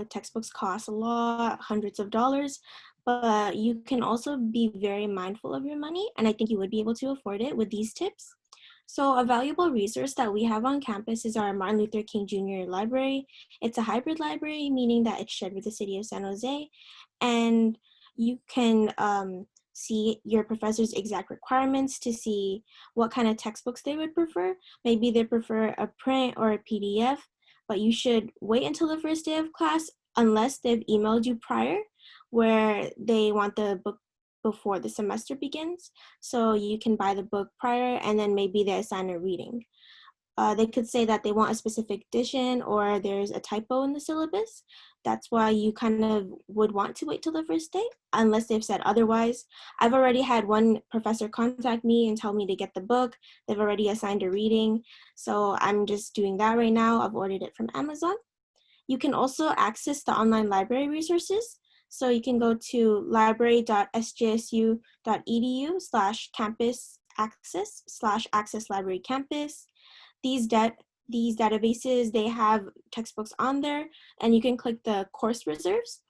textbooks cost a lot, hundreds of dollars, but you can also be very mindful of your money, and I think you would be able to afford it with these tips. So a valuable resource that we have on campus is our Martin Luther King Jr. Library. It's a hybrid library, meaning that it's shared with the city of San Jose, and you can see your professor's exact requirements to see what kind of textbooks they would prefer. Maybe they prefer a print or a PDF, but you should wait until the first day of class unless they've emailed you prior where they want the book before the semester begins. So you can buy the book prior and then maybe they assign a reading. They could say that they want a specific edition or there's a typo in the syllabus. That's why you kind of would want to wait till the first day, unless they've said otherwise. I've already had one professor contact me and tell me to get the book. They've already assigned a reading. So I'm just doing that right now. I've ordered it from Amazon. You can also access the online library resources. So you can go to library.sjsu.edu/campus access/access library campus. These databases, they have textbooks on there, and you can click the course reserves.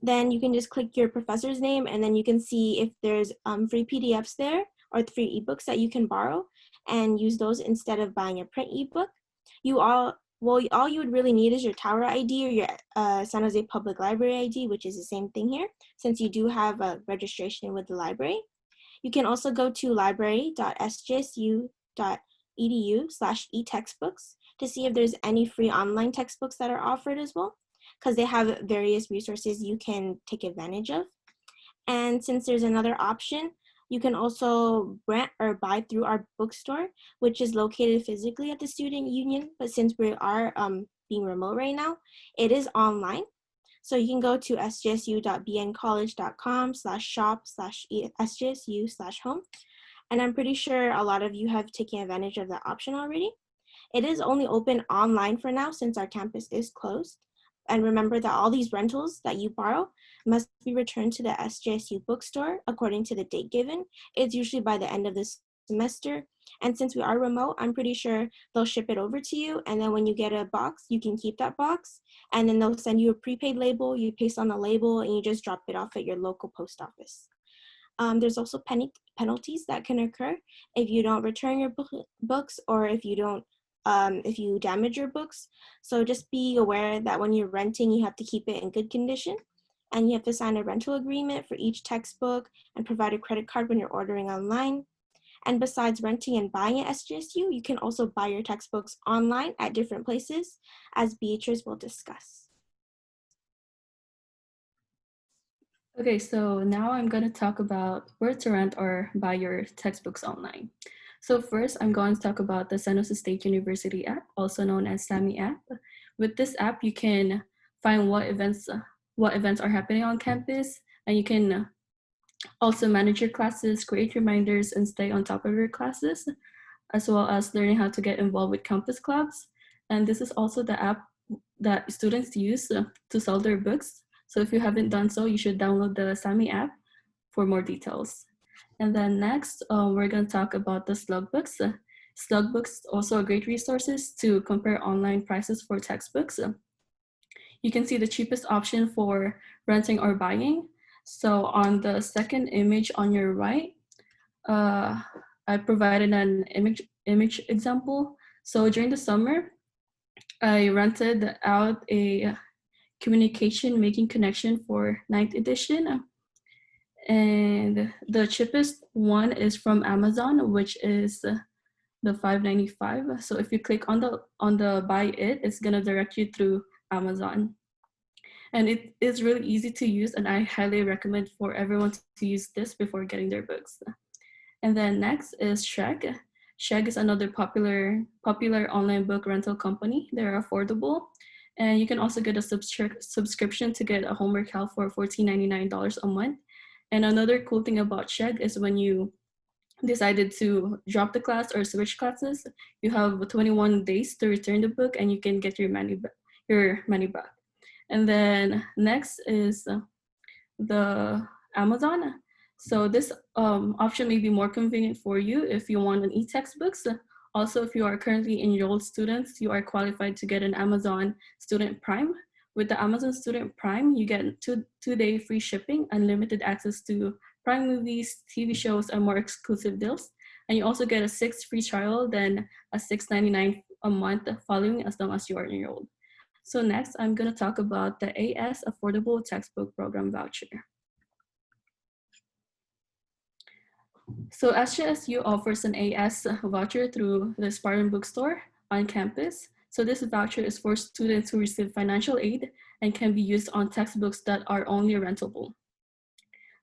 Then you can just click your professor's name, and then you can see if there's free PDFs there or free ebooks that you can borrow and use those instead of buying a print ebook. All you would really need is your Tower ID or your San Jose Public Library ID, which is the same thing here, since you do have a registration with the library. You can also go to library.sjsu.edu/etextbooks to see if there's any free online textbooks that are offered as well, because they have various resources you can take advantage of. And since there's another option, you can also rent or buy through our bookstore, which is located physically at the student union. But since we are being remote right now, it is online. So you can go to sjsu.bncollege.com/shop/sjsu/home. And I'm pretty sure a lot of you have taken advantage of that option already. It is only open online for now since our campus is closed. And remember that all these rentals that you borrow must be returned to the SJSU bookstore according to the date given. It's usually by the end of the semester. And since we are remote, I'm pretty sure they'll ship it over to you. And then when you get a box, you can keep that box. And then they'll send you a prepaid label. You paste on the label and you just drop it off at your local post office. There's also penalties that can occur if you don't return your books or if you damage your books. So just be aware that when you're renting, you have to keep it in good condition, and you have to sign a rental agreement for each textbook and provide a credit card when you're ordering online. And besides renting and buying at SJSU, you can also buy your textbooks online at different places, as Beatrice will discuss. Okay, so now I'm going to talk about where to rent or buy your textbooks online. So first, I'm going to talk about the San Jose State University app, also known as SAMI app. With this app, you can find what events are happening on campus, and you can also manage your classes, create reminders, and stay on top of your classes, as well as learning how to get involved with campus clubs. And this is also the app that students use to sell their books. So if you haven't done so, you should download the SAMI app for more details. And then next, we're going to talk about the slug books. Slug books also are great resources to compare online prices for textbooks. you can see the cheapest option for renting or buying. So on the second image on your right, I provided an image example. So during the summer, I rented out a communication making connection for 9th edition. And the cheapest one is from Amazon, which is the $5.95. So if you click on the buy it's gonna direct you through Amazon. And it is really easy to use, and I highly recommend for everyone to use this before getting their books. And then next is Sheg. Sheg is another popular online book rental company. They're affordable. And you can also get a subscription to get a homework help for $14.99 a month. And another cool thing about Sheg is when you decided to drop the class or switch classes, you have 21 days to return the book and you can get your money back. And then next is the Amazon. So this option may be more convenient for you if you want an e-textbooks. Also, if you are currently enrolled students, you are qualified to get an Amazon Student Prime. With the Amazon Student Prime, you get two-day free shipping, unlimited access to Prime movies, TV shows, and more exclusive deals. And you also get a 6 free trial, then a $6.99 a month following as long as you are enrolled. So next, I'm going to talk about the AS Affordable Textbook Program Voucher. So SJSU offers an AS voucher through the Spartan Bookstore on campus. So this voucher is for students who receive financial aid and can be used on textbooks that are only rentable.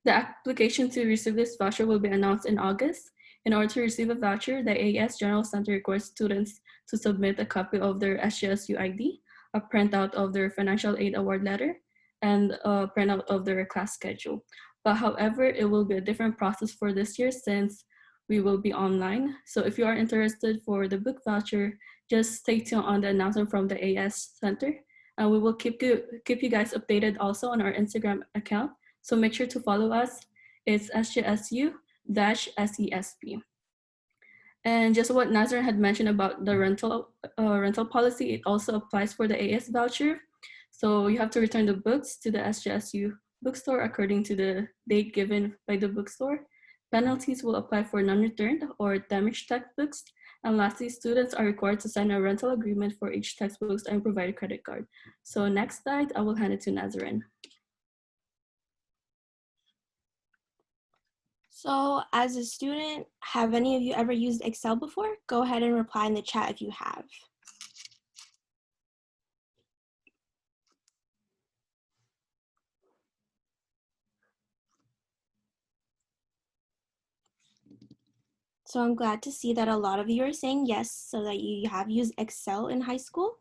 The application to receive this voucher will be announced in August. In order to receive a voucher, the AS General Center requires students to submit a copy of their SJSU ID, a printout of their financial aid award letter, and a printout of their class schedule. But however, it will be a different process for this year since we will be online. So if you are interested for the book voucher, just stay tuned on the announcement from the AS Center. And we will keep you guys updated also on our Instagram account. So make sure to follow us. It's SJSU-SESP. And just what Nazar had mentioned about the rental policy, it also applies for the AS voucher. So you have to return the books to the SJSU bookstore according to the date given by the bookstore. Penalties will apply for non-returned or damaged textbooks. And lastly, students are required to sign a rental agreement for each textbook and provide a credit card. So next slide, I will hand it to Nazarin. So as a student, have any of you ever used Excel before? Go ahead and reply in the chat if you have. So I'm glad to see that a lot of you are saying yes, so that you have used Excel in high school.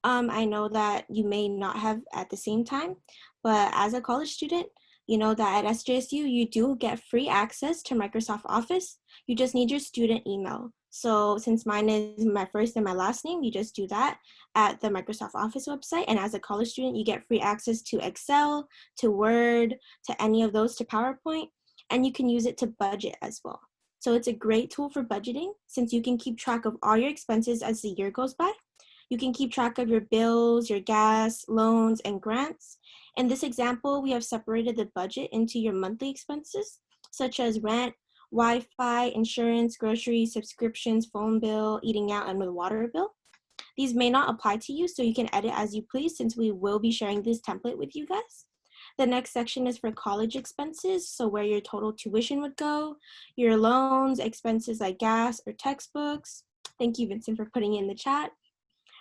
I know that you may not have at the same time, but as a college student, you know that at SJSU, you do get free access to Microsoft Office. You just need your student email. So since mine is my first and my last name, you just do that at the Microsoft Office website. And as a college student, you get free access to Excel, to Word, to any of those, to PowerPoint, and you can use it to budget as well. So it's a great tool for budgeting since you can keep track of all your expenses as the year goes by. You can keep track of your bills, your gas, loans, and grants. In this example, we have separated the budget into your monthly expenses, such as rent, Wi-Fi, insurance, groceries, subscriptions, phone bill, eating out, and the water bill. These may not apply to you, so you can edit as you please since we will be sharing this template with you guys. The next section is for college expenses, so where your total tuition would go, your loans, expenses like gas or textbooks. Thank you, Vincent, for putting it in the chat.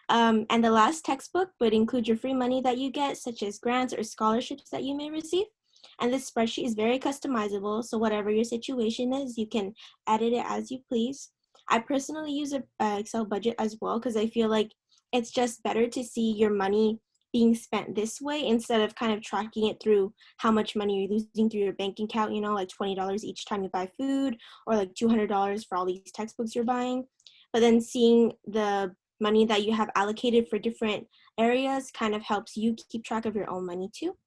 And the last textbook would include your free money that you get, such as grants or scholarships that you may receive. And this spreadsheet is very customizable, so whatever your situation is, you can edit it as you please. I personally use an Excel budget as well because I feel like it's just better to see your money being spent this way instead of kind of tracking it through how much money you're losing through your bank account, you know, like $20 each time you buy food or like $200 for all these textbooks you're buying. But then seeing the money that you have allocated for different areas kind of helps you keep track of your own money too.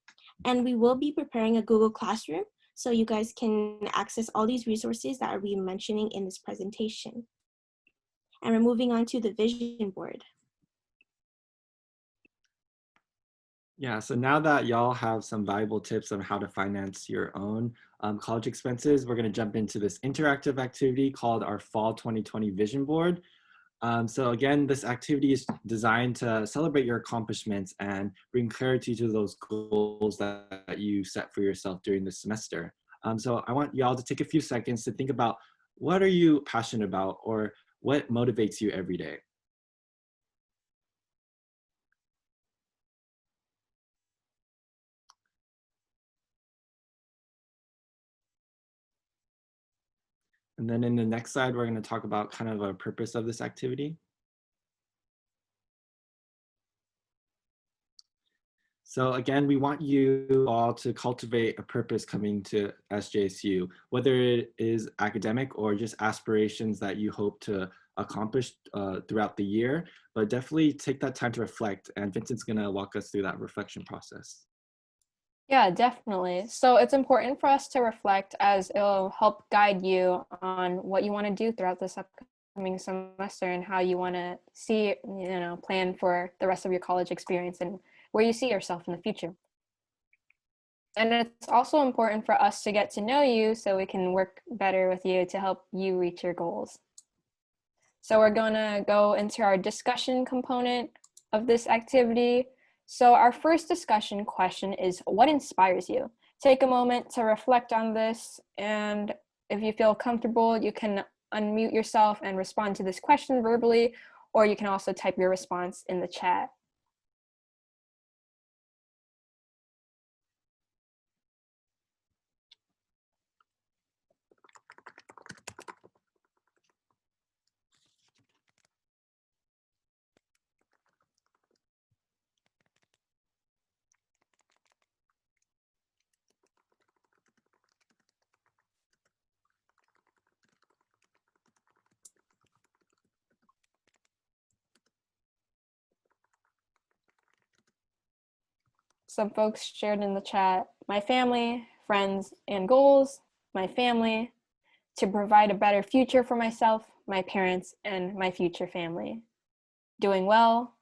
And we will be preparing a Google Classroom so you guys can access all these resources that we are mentioning in this presentation. And we're moving on to the vision board. Yeah, so now that y'all have some valuable tips on how to finance your own college expenses, we're going to jump into this interactive activity called our Fall 2020 Vision Board. So again, this activity is designed to celebrate your accomplishments and bring clarity to those goals that you set for yourself during the semester. So I want y'all to take a few seconds to think about what are you passionate about or what motivates you every day. And then in the next slide, we're going to talk about kind of a purpose of this activity. So again, we want you all to cultivate a purpose coming to SJSU, whether it is academic or just aspirations that you hope to accomplish throughout the year, but definitely take that time to reflect, and Vincent's gonna walk us through that reflection process. Yeah, definitely. So it's important for us to reflect as it'll help guide you on what you want to do throughout this upcoming semester and how you want to see, plan for the rest of your college experience and where you see yourself in the future. And it's also important for us to get to know you so we can work better with you to help you reach your goals. So we're going to go into our discussion component of this activity. So our first discussion question is, what inspires you? Take a moment to reflect on this, and if you feel comfortable, you can unmute yourself and respond to this question verbally, or you can also type your response in the chat. Some folks shared in the chat, my family, friends, and goals. My family, to provide a better future for myself, my parents, and my future family. Doing well,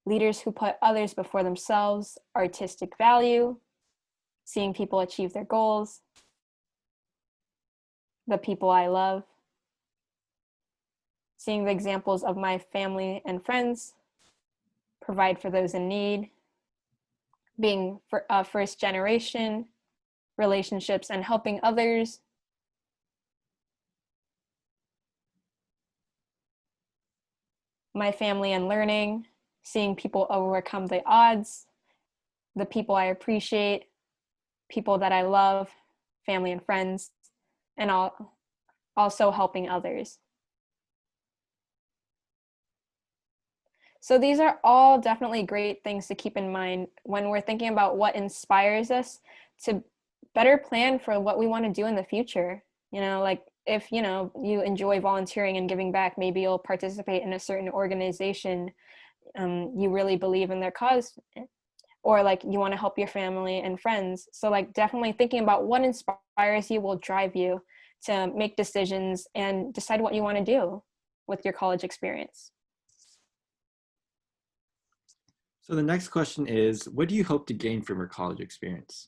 leaders who put others before themselves, artistic value, seeing people achieve their goals, the people I love, seeing the examples of my family and friends, provide for those in need, being first generation, relationships and helping others, my family and learning, seeing people overcome the odds, the people I appreciate, people that I love, family and friends, and also helping others. So these are all definitely great things to keep in mind when we're thinking about what inspires us to better plan for what we want to do in the future. Like if, you enjoy volunteering and giving back, maybe you'll participate in a certain organization, you really believe in their cause, or like you want to help your family and friends. So like definitely thinking about what inspires you will drive you to make decisions and decide what you want to do with your college experience. So the next question is, what do you hope to gain from your college experience?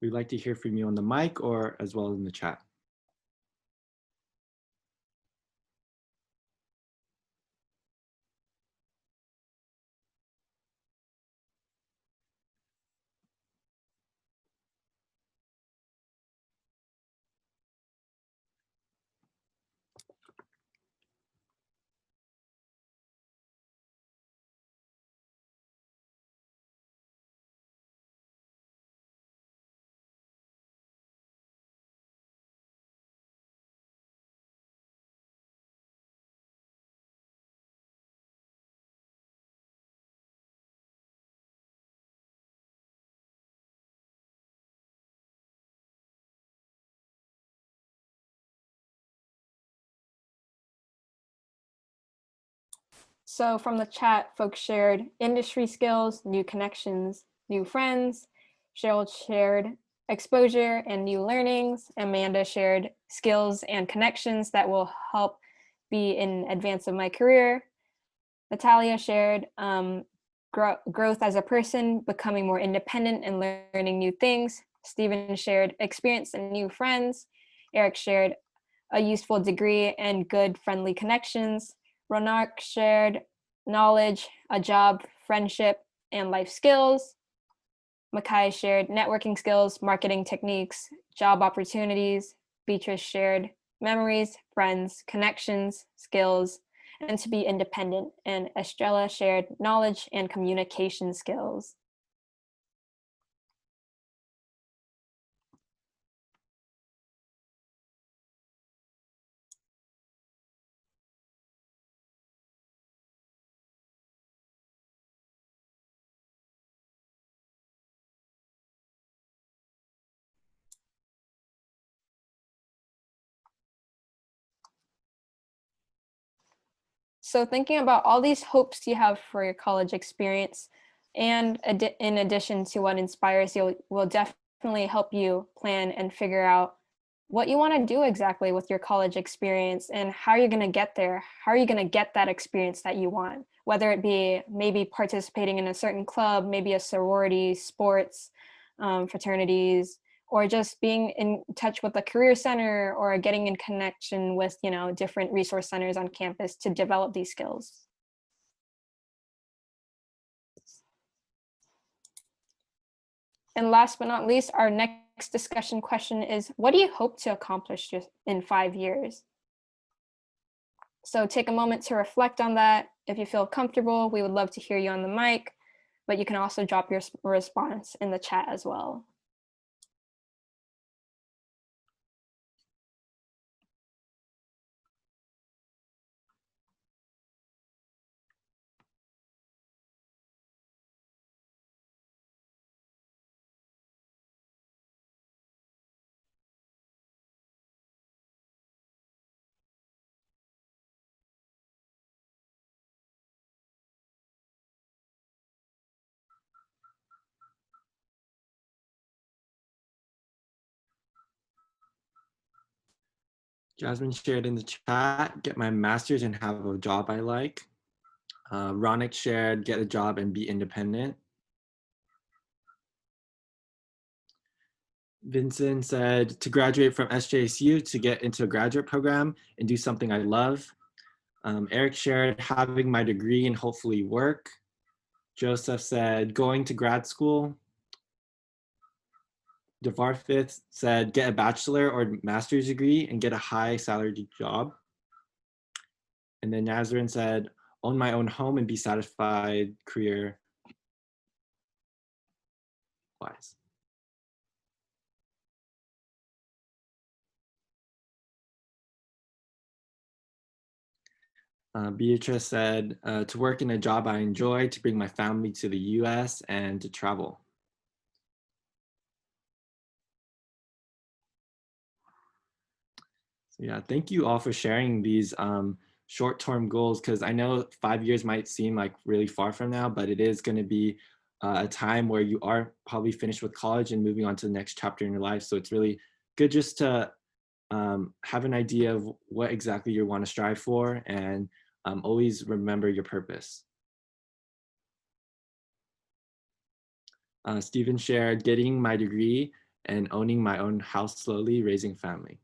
We'd like to hear from you on the mic or as well in the chat. So from the chat, folks shared industry skills, new connections, new friends. Cheryl shared exposure and new learnings. Amanda shared skills and connections that will help be in advance of my career. Natalia shared growth as a person, becoming more independent and learning new things. Stephen shared experience and new friends. Eric shared a useful degree and good friendly connections. Ronak shared knowledge, a job, friendship, and life skills. Makai shared networking skills, marketing techniques, job opportunities. Beatrice shared memories, friends, connections, skills, and to be independent. And Estrella shared knowledge and communication skills. So thinking about all these hopes you have for your college experience, and in addition to what inspires you, will definitely help you plan and figure out what you want to do exactly with your college experience and how you're going to get there. How are you going to get that experience that you want? Whether it be maybe participating in a certain club, maybe a sorority, sports, fraternities, or just being in touch with a career center or getting in connection with, different resource centers on campus to develop these skills. And last but not least, our next discussion question is, what do you hope to accomplish in 5 years? So take a moment to reflect on that. If you feel comfortable, we would love to hear you on the mic, but you can also drop your response in the chat as well. Jasmine shared in the chat, get my master's and have a job I like. Ronik shared, get a job and be independent. Vincent said, to graduate from SJSU, to get into a graduate program and do something I love. Eric shared, having my degree and hopefully work. Joseph said, going to grad school. Devar Fifth said, get a bachelor or master's degree and get a high salary job. And then Nazrin said, own my own home and be satisfied career wise. Beatrice said, to work in a job I enjoy, to bring my family to the US and to travel. So yeah, thank you all for sharing these short-term goals, because I know 5 years might seem like really far from now, but it is going to be a time where you are probably finished with college and moving on to the next chapter in your life. So it's really good just to have an idea of what exactly you want to strive for, and always remember your purpose. Stephen shared, getting my degree and owning my own house slowly, raising family.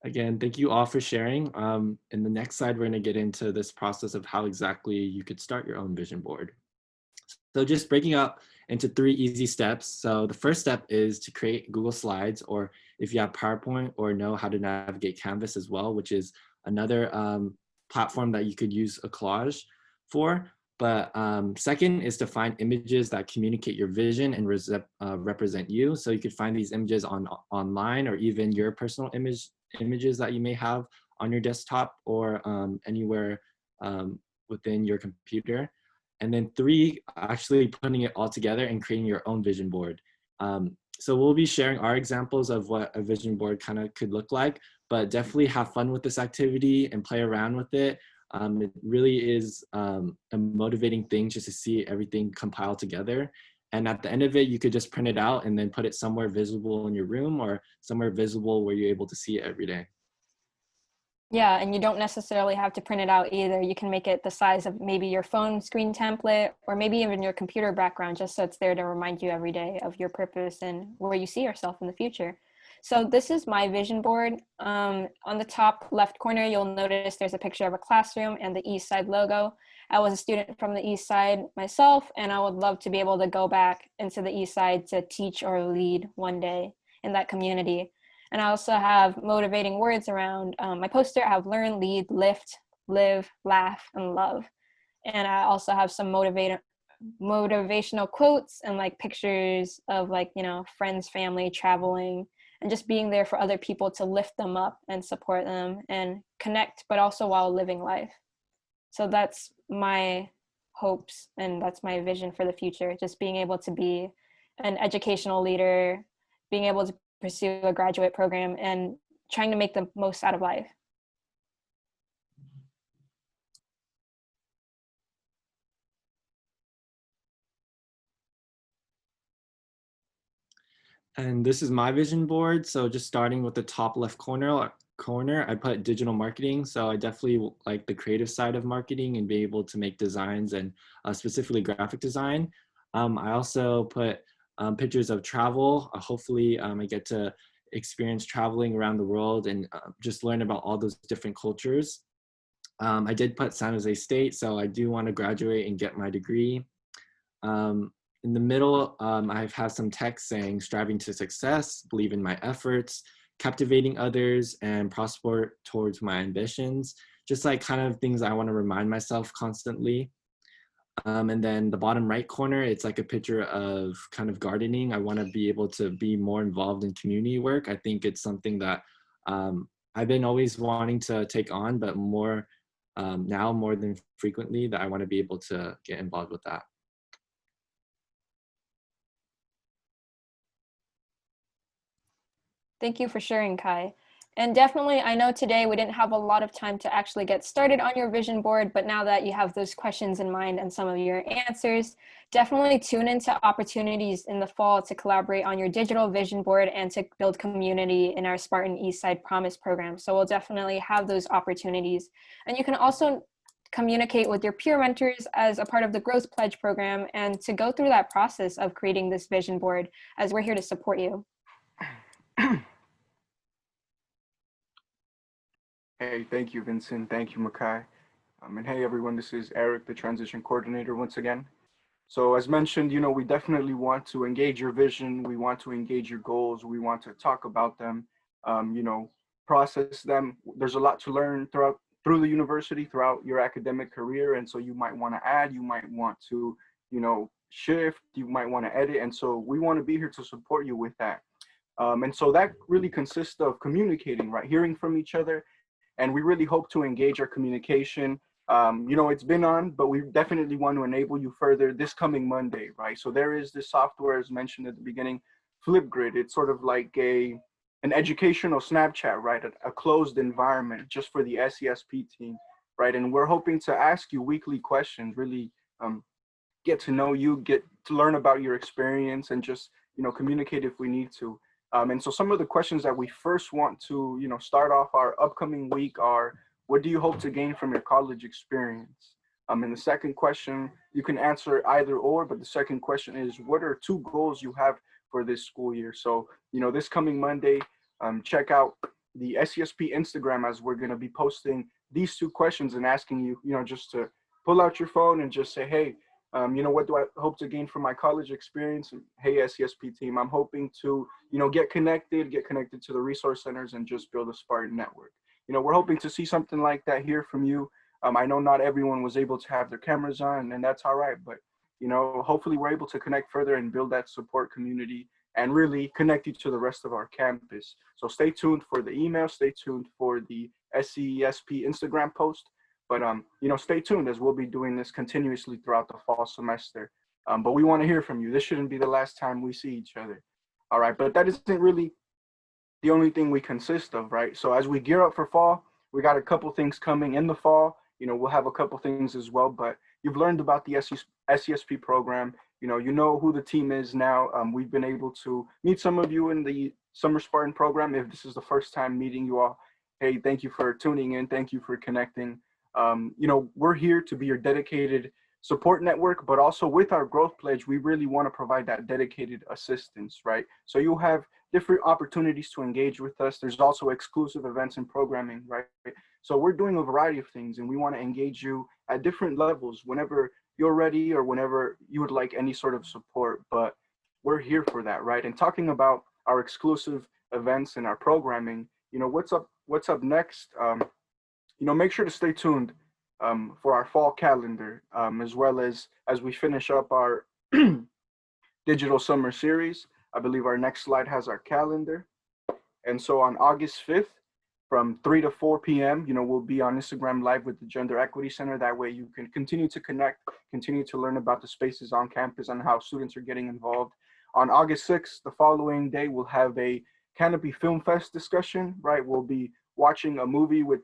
Again, thank you all for sharing. In the next slide, we're going to get into this process of how exactly you could start your own vision board. So just breaking up into 3 easy steps. So the first step is to create Google Slides, or if you have PowerPoint or know how to navigate Canvas as well, which is another platform that you could use a collage for. But second is to find images that communicate your vision and represent you. So you could find these images online, or even your personal images that you may have on your desktop or anywhere within your computer. And then 3, actually putting it all together and creating your own vision board. So we'll be sharing our examples of what a vision board kind of could look like, but definitely have fun with this activity and play around with it. It really is a motivating thing just to see everything compile together. And at the end of it, you could just print it out and then put it somewhere visible in your room or somewhere visible where you're able to see it every day. Yeah, and you don't necessarily have to print it out either. You can make it the size of maybe your phone screen template or maybe even your computer background, just so it's there to remind you every day of your purpose and where you see yourself in the future. So this is my vision board. On the top left corner, you'll notice there's a picture of a classroom and the East Side logo. I was a student from the East Side myself, and I would love to be able to go back into the East Side to teach or lead one day in that community. And I also have motivating words around my poster. I have learn, lead, lift, live, laugh, and love. And I also have some motivational quotes and like pictures of like, you know, friends, family, traveling, and just being there for other people to lift them up and support them and connect, but also while living life. So that's my hopes and that's my vision for the future, just being able to be an educational leader, being able to pursue a graduate program and trying to make the most out of life. And this is my vision board. So just starting with the top left corner, I put digital marketing. So I definitely like the creative side of marketing and be able to make designs and specifically graphic design. I also put pictures of travel. Hopefully I get to experience traveling around the world and just learn about all those different cultures. I did put San Jose State, so I do want to graduate and get my degree. In the middle, I have some text saying striving to success, believe in my efforts, captivating others, and prosper towards my ambitions. Just like kind of things I want to remind myself constantly. And then the bottom right corner, it's like a picture of kind of gardening. I want to be able to be more involved in community work. I think it's something that I've been always wanting to take on, but more now more than frequently that I want to be able to get involved with that. Thank you for sharing, Kai. And definitely, I know today we didn't have a lot of time to actually get started on your vision board, but now that you have those questions in mind and some of your answers, definitely tune into opportunities in the fall to collaborate on your digital vision board and to build community in our Spartan Eastside Promise program. So we'll definitely have those opportunities. And you can also communicate with your peer mentors as a part of the Growth Pledge program and to go through that process of creating this vision board, as we're here to support you. Hey, thank you, Vincent. Thank you, Makai. And hey, everyone, this is Eric, the transition coordinator once again. So as mentioned, you know, we definitely want to engage your vision. We want to engage your goals. We want to talk about them, you know, process them. There's a lot to learn through the university, throughout your academic career. And so you might want to add, you might want to, you know, shift, you might want to edit. And so we want to be here to support you with that. And so that really consists of communicating, right? Hearing from each other. And we really hope to engage our communication. You know, it's been on, but we definitely want to enable you further this coming Monday, right? So there is this software, as mentioned at the beginning, Flipgrid. It's sort of like an educational Snapchat, right? A closed environment just for the SESP team, right? And we're hoping to ask you weekly questions, really get to know you, get to learn about your experience, and just, you know, communicate if we need to. And so some of the questions that we first want to, you know, start off our upcoming week are, what do you hope to gain from your college experience? And the second question, you can answer either or, but the second question is, what are 2 goals you have for this school year? So, you know, this coming Monday, check out the SESP Instagram, as we're going to be posting these 2 questions and asking you, you know, just to pull out your phone and just say, hey, you know, what do I hope to gain from my college experience? Hey, SESP team, I'm hoping to, you know, get connected to the resource centers and just build a Spartan network. You know, we're hoping to see something like that here from you. I know not everyone was able to have their cameras on, and that's all right. But, you know, hopefully we're able to connect further and build that support community and really connect you to the rest of our campus. So stay tuned for the email, stay tuned for the SESP Instagram post. But, you know, stay tuned, as we'll be doing this continuously throughout the fall semester. But we want to hear from you. This shouldn't be the last time we see each other. All right. But that isn't really the only thing we consist of, right? So as we gear up for fall, we got a couple things coming in the fall we'll have a couple things as well, but you've learned about the SESP program. You know who the team is now. We've been able to meet some of you in the Summer Spartan program. If this is the first time meeting you all, hey, thank you for tuning in. Thank you for connecting. We're here to be your dedicated support network, but also with our growth pledge, we really want to provide that dedicated assistance, right? So you'll have different opportunities to engage with us. There's also exclusive events and programming, right? So we're doing a variety of things, and we want to engage you at different levels whenever you're ready or whenever you would like any sort of support, but we're here for that, right? And talking about our exclusive events and our programming, what's up next? Make sure to stay tuned for our fall calendar, as well as we finish up our digital summer series. I believe our next slide has our calendar. And so on August 5th, from 3 to 4 p.m., we'll be on Instagram Live with the Gender Equity Center. That way you can continue to connect, continue to learn about the spaces on campus and how students are getting involved. On August 6th, the following day, we'll have a Canopy Film Fest discussion, right? We'll be watching a movie with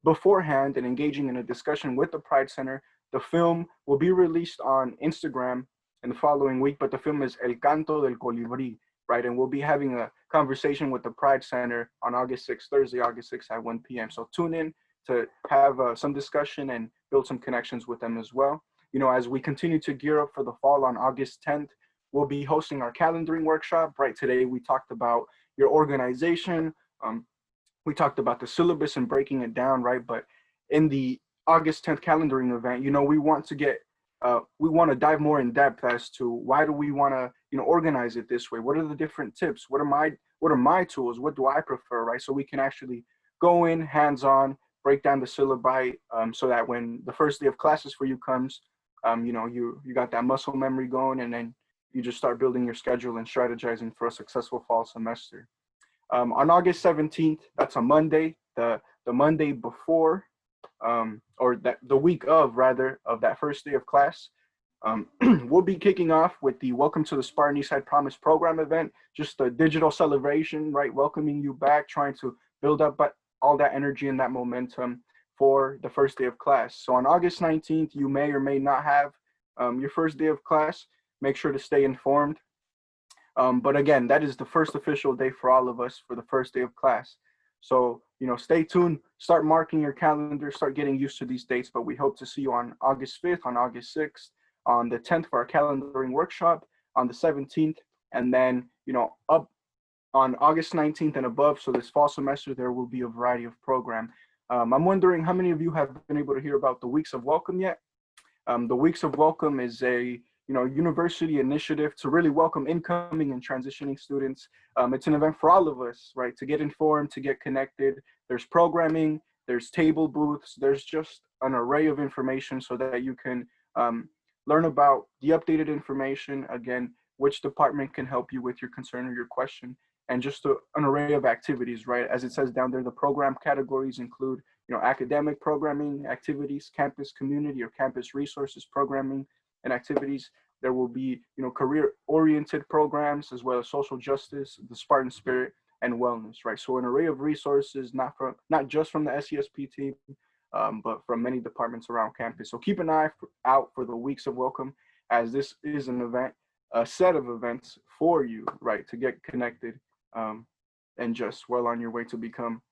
beforehand and engaging in a discussion with the Pride Center. The film will be released on Instagram in the following week, but the film is El Canto del Colibrí, right? And we'll be having a conversation with the Pride Center on August 6th, Thursday, August 6th at 1 p.m. So tune in to have some discussion and build some connections with them as well. As we continue to gear up for the fall on August 10th, we'll be hosting our calendaring workshop, right? Today, we talked about your organization. We talked about the syllabus and breaking it down, right? But in the August 10th calendaring event, we want to dive more in depth as to why do we want to, organize it this way? What are the different tips? What are my tools? What do I prefer, right? So we can actually go in hands-on, break down the syllabi, so that when the first day of classes for you comes, you got that muscle memory going, and then you just start building your schedule and strategizing for a successful fall semester. On August 17th, that's a Monday, the Monday before, or the week of, rather, of that first day of class, we'll be kicking off with the Welcome to the Spartan Eastside Promise program event, just a digital celebration, right? Welcoming you back, trying to build up all that energy and that momentum for the first day of class. So on August 19th, you may or may not have your first day of class. Make sure to stay informed. But again, that is the first official day for all of us for the first day of class. So, stay tuned, start marking your calendar, start getting used to these dates, but we hope to see you on August 5th, on August 6th, on the 10th for our calendaring workshop, on the 17th, and then, up on August 19th and above. So this fall semester, there will be a variety of program. I'm wondering how many of you have been able to hear about the Weeks of Welcome yet? The Weeks of Welcome is a university initiative to really welcome incoming and transitioning students. It's an event for all of us, right? To get informed, to get connected. There's programming, there's table booths, there's just an array of information so that you can learn about the updated information, again, which department can help you with your concern or your question, and just an array of activities, right? As it says down there, the program categories include, academic programming, activities, campus community or campus resources programming, and activities. There will be, career-oriented programs, as well as social justice, the Spartan spirit, and wellness, right? So an array of resources, not just from the SESP team, but from many departments around campus. So keep an eye out for the Weeks of Welcome, as this is an event, a set of events for you, right, to get connected and just well on your way to become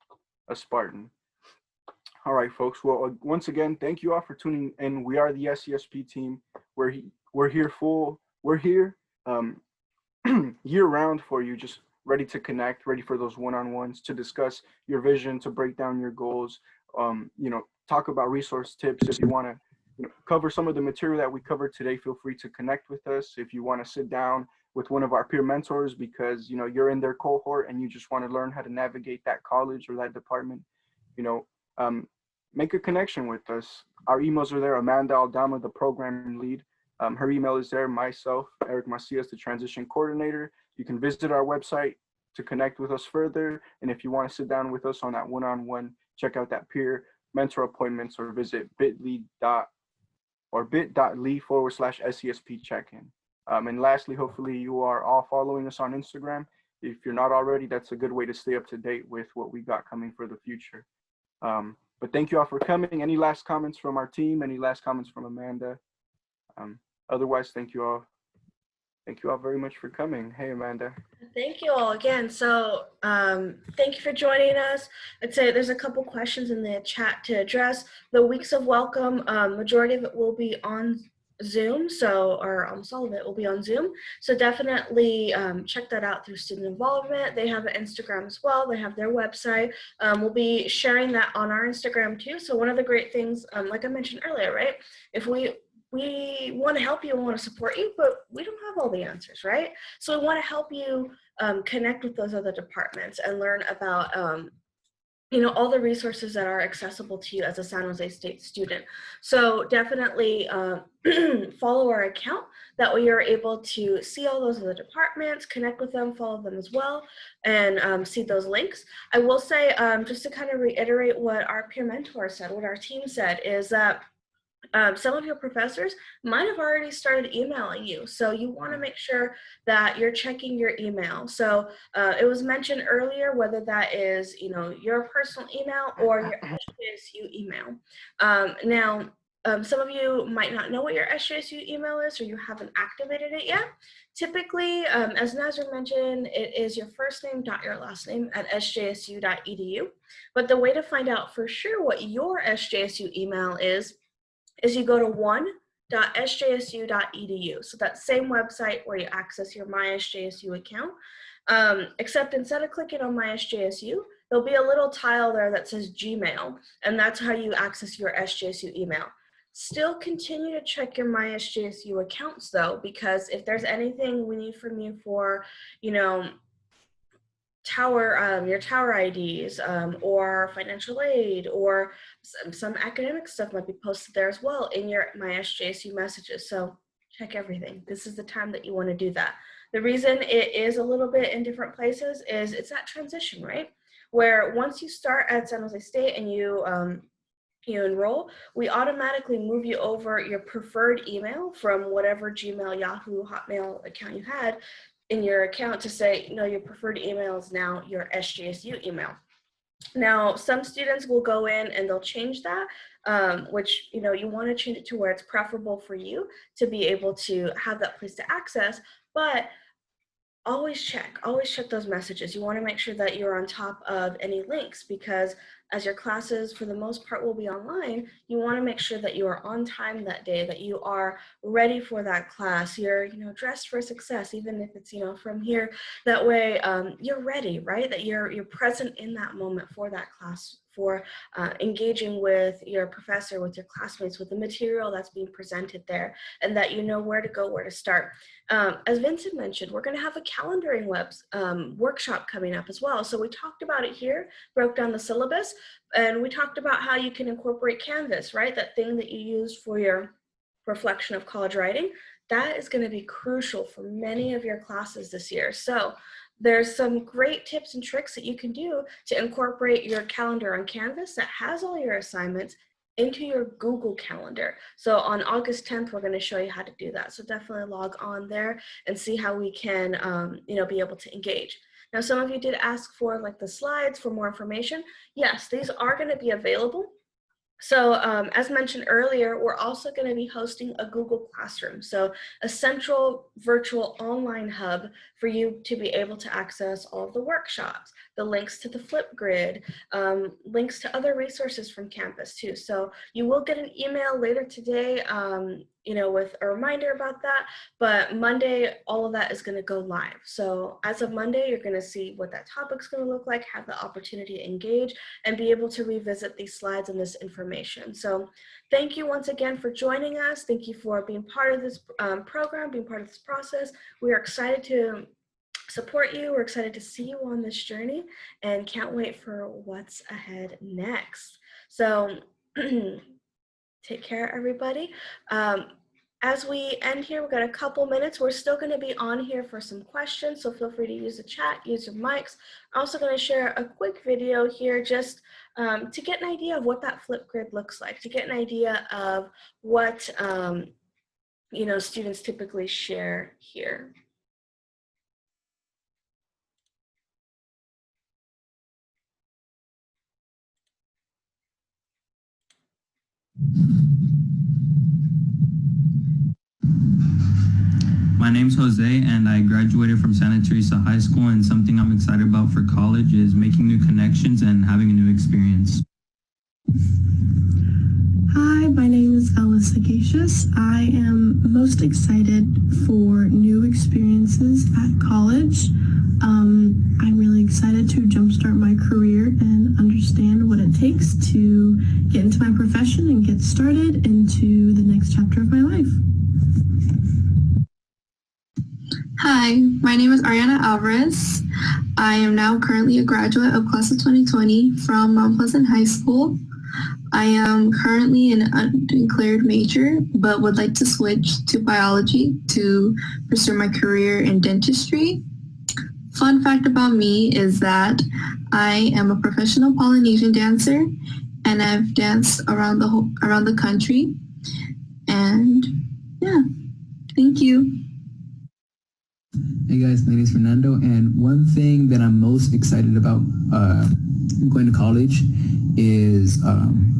a Spartan. All right, folks. Well, once again, thank you all for tuning in. We are the SESP team. We're here year round for you, just ready to connect, ready for those one-on-ones, to discuss your vision, to break down your goals, talk about resource tips. If you want to cover some of the material that we covered today, feel free to connect with us. If you want to sit down with one of our peer mentors because you're in their cohort and you just want to learn how to navigate that college or that department, make a connection with us. Our emails are there. Amanda Aldama, the program lead. Her email is there. Myself, Eric Macias, the transition coordinator. You can visit our website to connect with us further. And if you want to sit down with us on that one-on-one, check out that peer mentor appointments or visit bit.ly/SESP check-in. And lastly, hopefully you are all following us on Instagram. If you're not already, that's a good way to stay up to date with what we got coming for the future. But thank you all for coming. Any last comments from our team? Any last comments from Amanda? Otherwise, thank you all. Thank you all very much for coming. Hey, Amanda. Thank you all again. So thank you for joining us. I'd say there's a couple questions in the chat to address. The weeks of welcome, majority of it will be on Zoom, or almost all of it will be on Zoom. So definitely check that out through student involvement. They have an Instagram as well. They have their website. We'll be sharing that on our Instagram too. So one of the great things, like I mentioned earlier, right? If we want to help you and want to support you, but we don't have all the answers, right? So we want to help you connect with those other departments and learn about all the resources that are accessible to you as a San Jose State student. So definitely follow our account. That way you're able to see all those other departments, connect with them, follow them as well, and see those links. I will say, just to kind of reiterate what our peer mentor said, what our team said, is that some of your professors might have already started emailing you. So you want to make sure that you're checking your email. So it was mentioned earlier, whether that is, your personal email or your SJSU email. Now, some of you might not know what your SJSU email is, or you haven't activated it yet. Typically, as Nazar mentioned, it is your first name dot your last name at sjsu.edu. But the way to find out for sure what your SJSU email is you go to one.sjsu.edu. So that same website where you access your MySJSU account, except instead of clicking on MySJSU, there'll be a little tile there that says Gmail, and that's how you access your SJSU email. Still continue to check your MySJSU accounts though, because if there's anything we need from you for, your tower IDs, or financial aid, or some academic stuff might be posted there as well in your MySJSU messages. So check everything. This is the time that you want to do that. The reason it is a little bit in different places is it's that transition, right? Where once you start at San Jose State and you enroll, we automatically move you over your preferred email from whatever Gmail, Yahoo, Hotmail account you had in your account to say, your preferred email is now your SJSU email. Now, some students will go in and they'll change that, which, you want to change it to where it's preferable for you to be able to have that place to access, but always check those messages. You want to make sure that you're on top of any links, because as your classes for the most part will be online, you want to make sure that you are on time that day, that you are ready for that class, you're dressed for success, even if it's from here. That way you're ready, right? That you're present in that moment for that class, for engaging with your professor, with your classmates, with the material that's being presented there, and that you know where to go, where to start. As Vincent mentioned, we're going to have a calendaring workshop coming up as well. So we talked about it here, broke down the syllabus, and we talked about how you can incorporate Canvas, right? That thing that you use for your reflection of college writing. That is going to be crucial for many of your classes this year. So there's some great tips and tricks that you can do to incorporate your calendar on Canvas that has all your assignments into your Google Calendar. So on August 10th, we're going to show you how to do that. So definitely log on there and see how we can, be able to engage. Now, some of you did ask for the slides for more information. Yes, these are going to be available. So as mentioned earlier, we're also going to be hosting a Google Classroom, so a central virtual online hub for you to be able to access all of the workshops, the links to the Flipgrid, links to other resources from campus too. So you will get an email later today, with a reminder about that, but Monday, all of that is going to go live. So as of Monday, you're going to see what that topic's going to look like, have the opportunity to engage, and be able to revisit these slides and this information. So thank you once again for joining us. Thank you for being part of this program, being part of this process. We are excited to support you. We're excited to see you on this journey and can't wait for what's ahead next. So take care, everybody. As we end here, we've got a couple minutes. We're still going to be on here for some questions, so feel free to use the chat, use your mics. I'm also going to share a quick video here just to get an idea of what that Flipgrid looks like, to get an idea of what students typically share here. My name's Jose, and I graduated from Santa Teresa High School, and something I'm excited about for college is making new connections and having a new experience. Hi, my name is Alyssa Gacious. I am most excited for new experiences at college. I'm really excited to jumpstart my career and understand what it takes to get into my profession and get started into the next chapter of my life. Hi, my name is Ariana Alvarez. I am now currently a graduate of class of 2020 from Mount Pleasant High School. I am currently an undeclared major, but would like to switch to biology to pursue my career in dentistry. Fun fact about me is that I am a professional Polynesian dancer, and I've danced around the country. And yeah, thank you. Hey guys, my name is Fernando, and one thing that I'm most excited about going to college is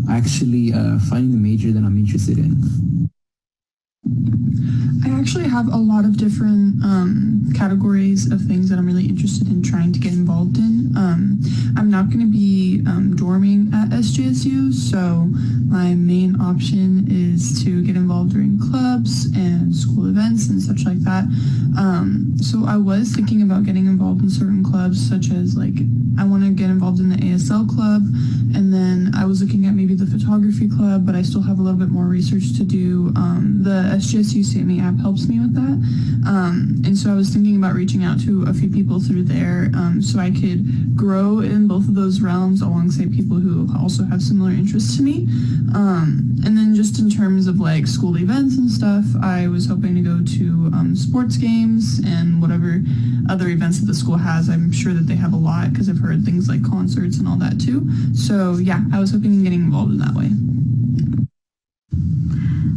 actually finding the major that I'm interested in. I actually have a lot of different categories of things that I'm really interested in trying to get involved in. I'm not going to be dorming at SJSU, so my main option is to get involved during clubs and school events and such like that. So I was thinking about getting involved in certain clubs, such as I want to get involved in the ASL club, and then I was looking at maybe the photography club, but I still have a little bit more research to do. The SJSU Save Me app helps me with that. And so I was thinking about reaching out to a few people through there so I could grow in both of those realms alongside people who also have similar interests to me. And then just in terms of school events and stuff, I was hoping to go to sports games and whatever other events that the school has. I'm sure that they have a lot because I've heard things like concerts and all that too. So yeah, I was hoping in getting involved in that way.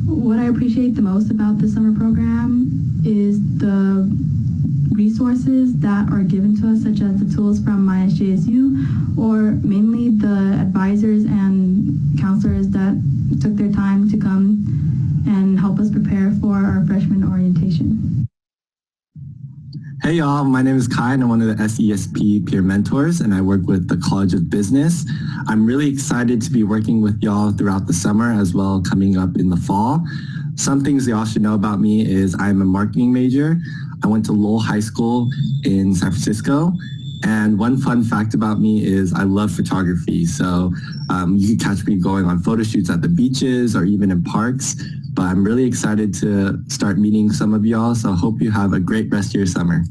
What I appreciate the most about the summer program is the resources that are given to us, such as the tools from MySJSU, or mainly the advisors and counselors that took their time to come and help us prepare for our freshman orientation. Hey y'all, my name is Kai and I'm one of the SESP peer mentors and I work with the College of Business. I'm really excited to be working with y'all throughout the summer as well coming up in the fall. Some things y'all should know about me is I'm a marketing major. I went to Lowell High School in San Francisco. And one fun fact about me is I love photography. So you can catch me going on photo shoots at the beaches or even in parks. But I'm really excited to start meeting some of y'all. So I hope you have a great rest of your summer.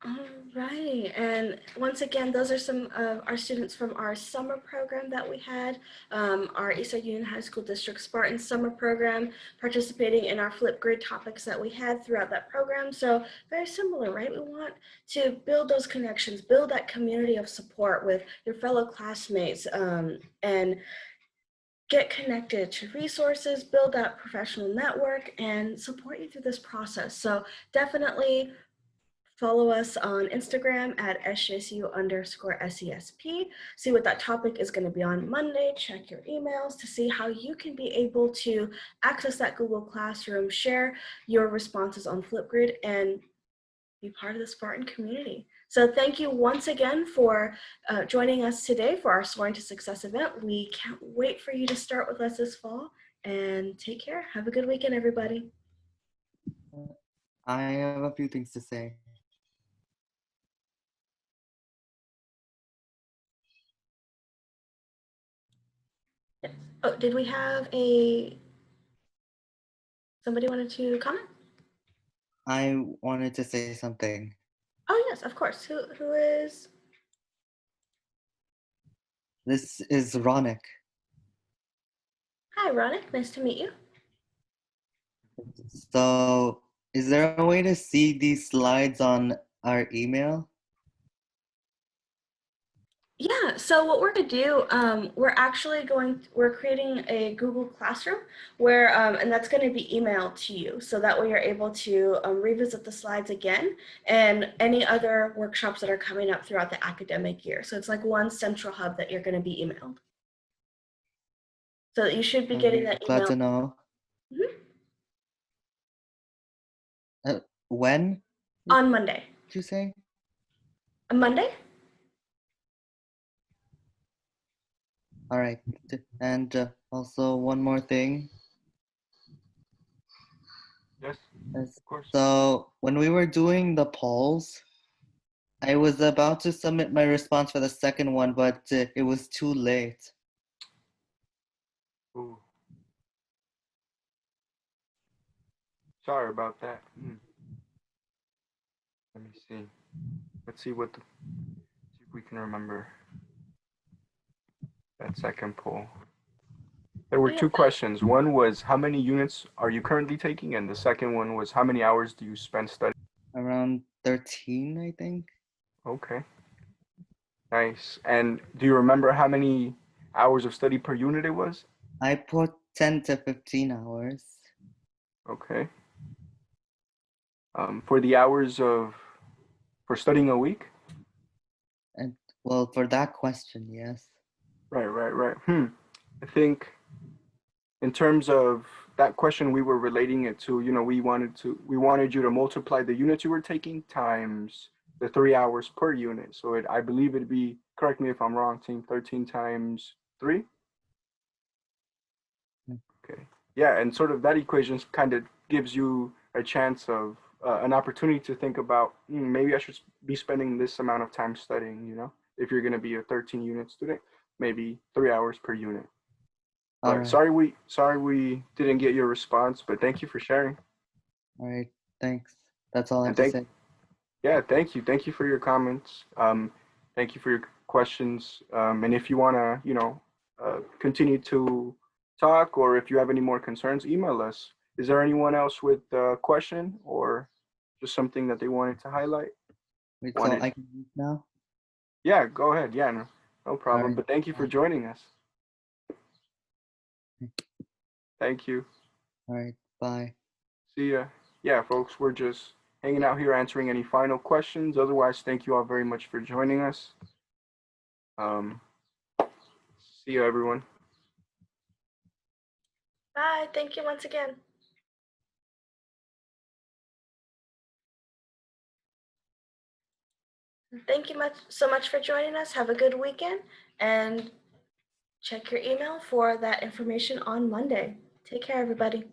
All right, and once again, those are some of our students from our summer program that we had, our Eastside Union High School District Spartan summer program, participating in our Flipgrid topics that we had throughout that program. So very similar, right? We want to build those connections, build that community of support with your fellow classmates, and get connected to resources, build that professional network, and support you through this process. So definitely follow us on Instagram at SJSU_SESP. See what that topic is going to be on Monday. Check your emails to see how you can be able to access that Google Classroom, share your responses on Flipgrid, and be part of the Spartan community. So thank you once again for joining us today for our Soaring to Success event. We can't wait for you to start with us this fall, and take care. Have a good weekend, everybody. I have a few things to say. Oh, did we have somebody wanted to comment? I wanted to say something. Oh yes, of course. Who is? This is Ronik. Hi, Ronik. Nice to meet you. So, is there a way to see these slides on our email? Yeah, so what we're going to do, we're creating a Google Classroom where, and that's going to be emailed to you. So that way you're able to revisit the slides again and any other workshops that are coming up throughout the academic year. So it's like one central hub that you're going to be emailed. So you should be getting that email. Glad to know. When? On Monday. Did you say? On Monday? All right. And also one more thing. Yes, of course. So when we were doing the polls, I was about to submit my response for the second one, but it was too late. Ooh. Sorry about that. Let me see. Let's see see if we can remember that second poll. There were two questions. One was how many units are you currently taking, and the second one was how many hours do you spend studying? Around 13, I think. Okay. Nice. And do you remember how many hours of study per unit it was? I put 10 to 15 hours. Okay. For the hours for studying a week? And well, for that question, yes. Right. I think in terms of that question, we were relating it to, we wanted you to multiply the units you were taking times the 3 hours per unit. So I believe it'd be, correct me if I'm wrong, team, 13 times 3? Okay. Yeah, and sort of that equation kind of gives you a chance of an opportunity to think about maybe I should be spending this amount of time studying, if you're going to be a 13 unit student, maybe 3 hours per unit. All But right. sorry we didn't get your response, but thank you for sharing. All right, thanks. That's all I have And to say. yeah, thank you. Thank you for your comments. Thank you for your questions. And if you want to, continue to talk, or if you have any more concerns, email us. Is there anyone else with a question or just something that they wanted to highlight? Wait, so I can leave now? Yeah, go ahead. Yeah, no problem. right. But thank you for joining us. Thank you. All right, bye. See ya. Yeah, folks, we're just hanging out here answering any final questions. Otherwise, thank you all very much for joining us. See you, everyone. Bye. Thank you once again. Thank you so much for joining us. Have a good weekend and check your email for that information on Monday. Take care, everybody.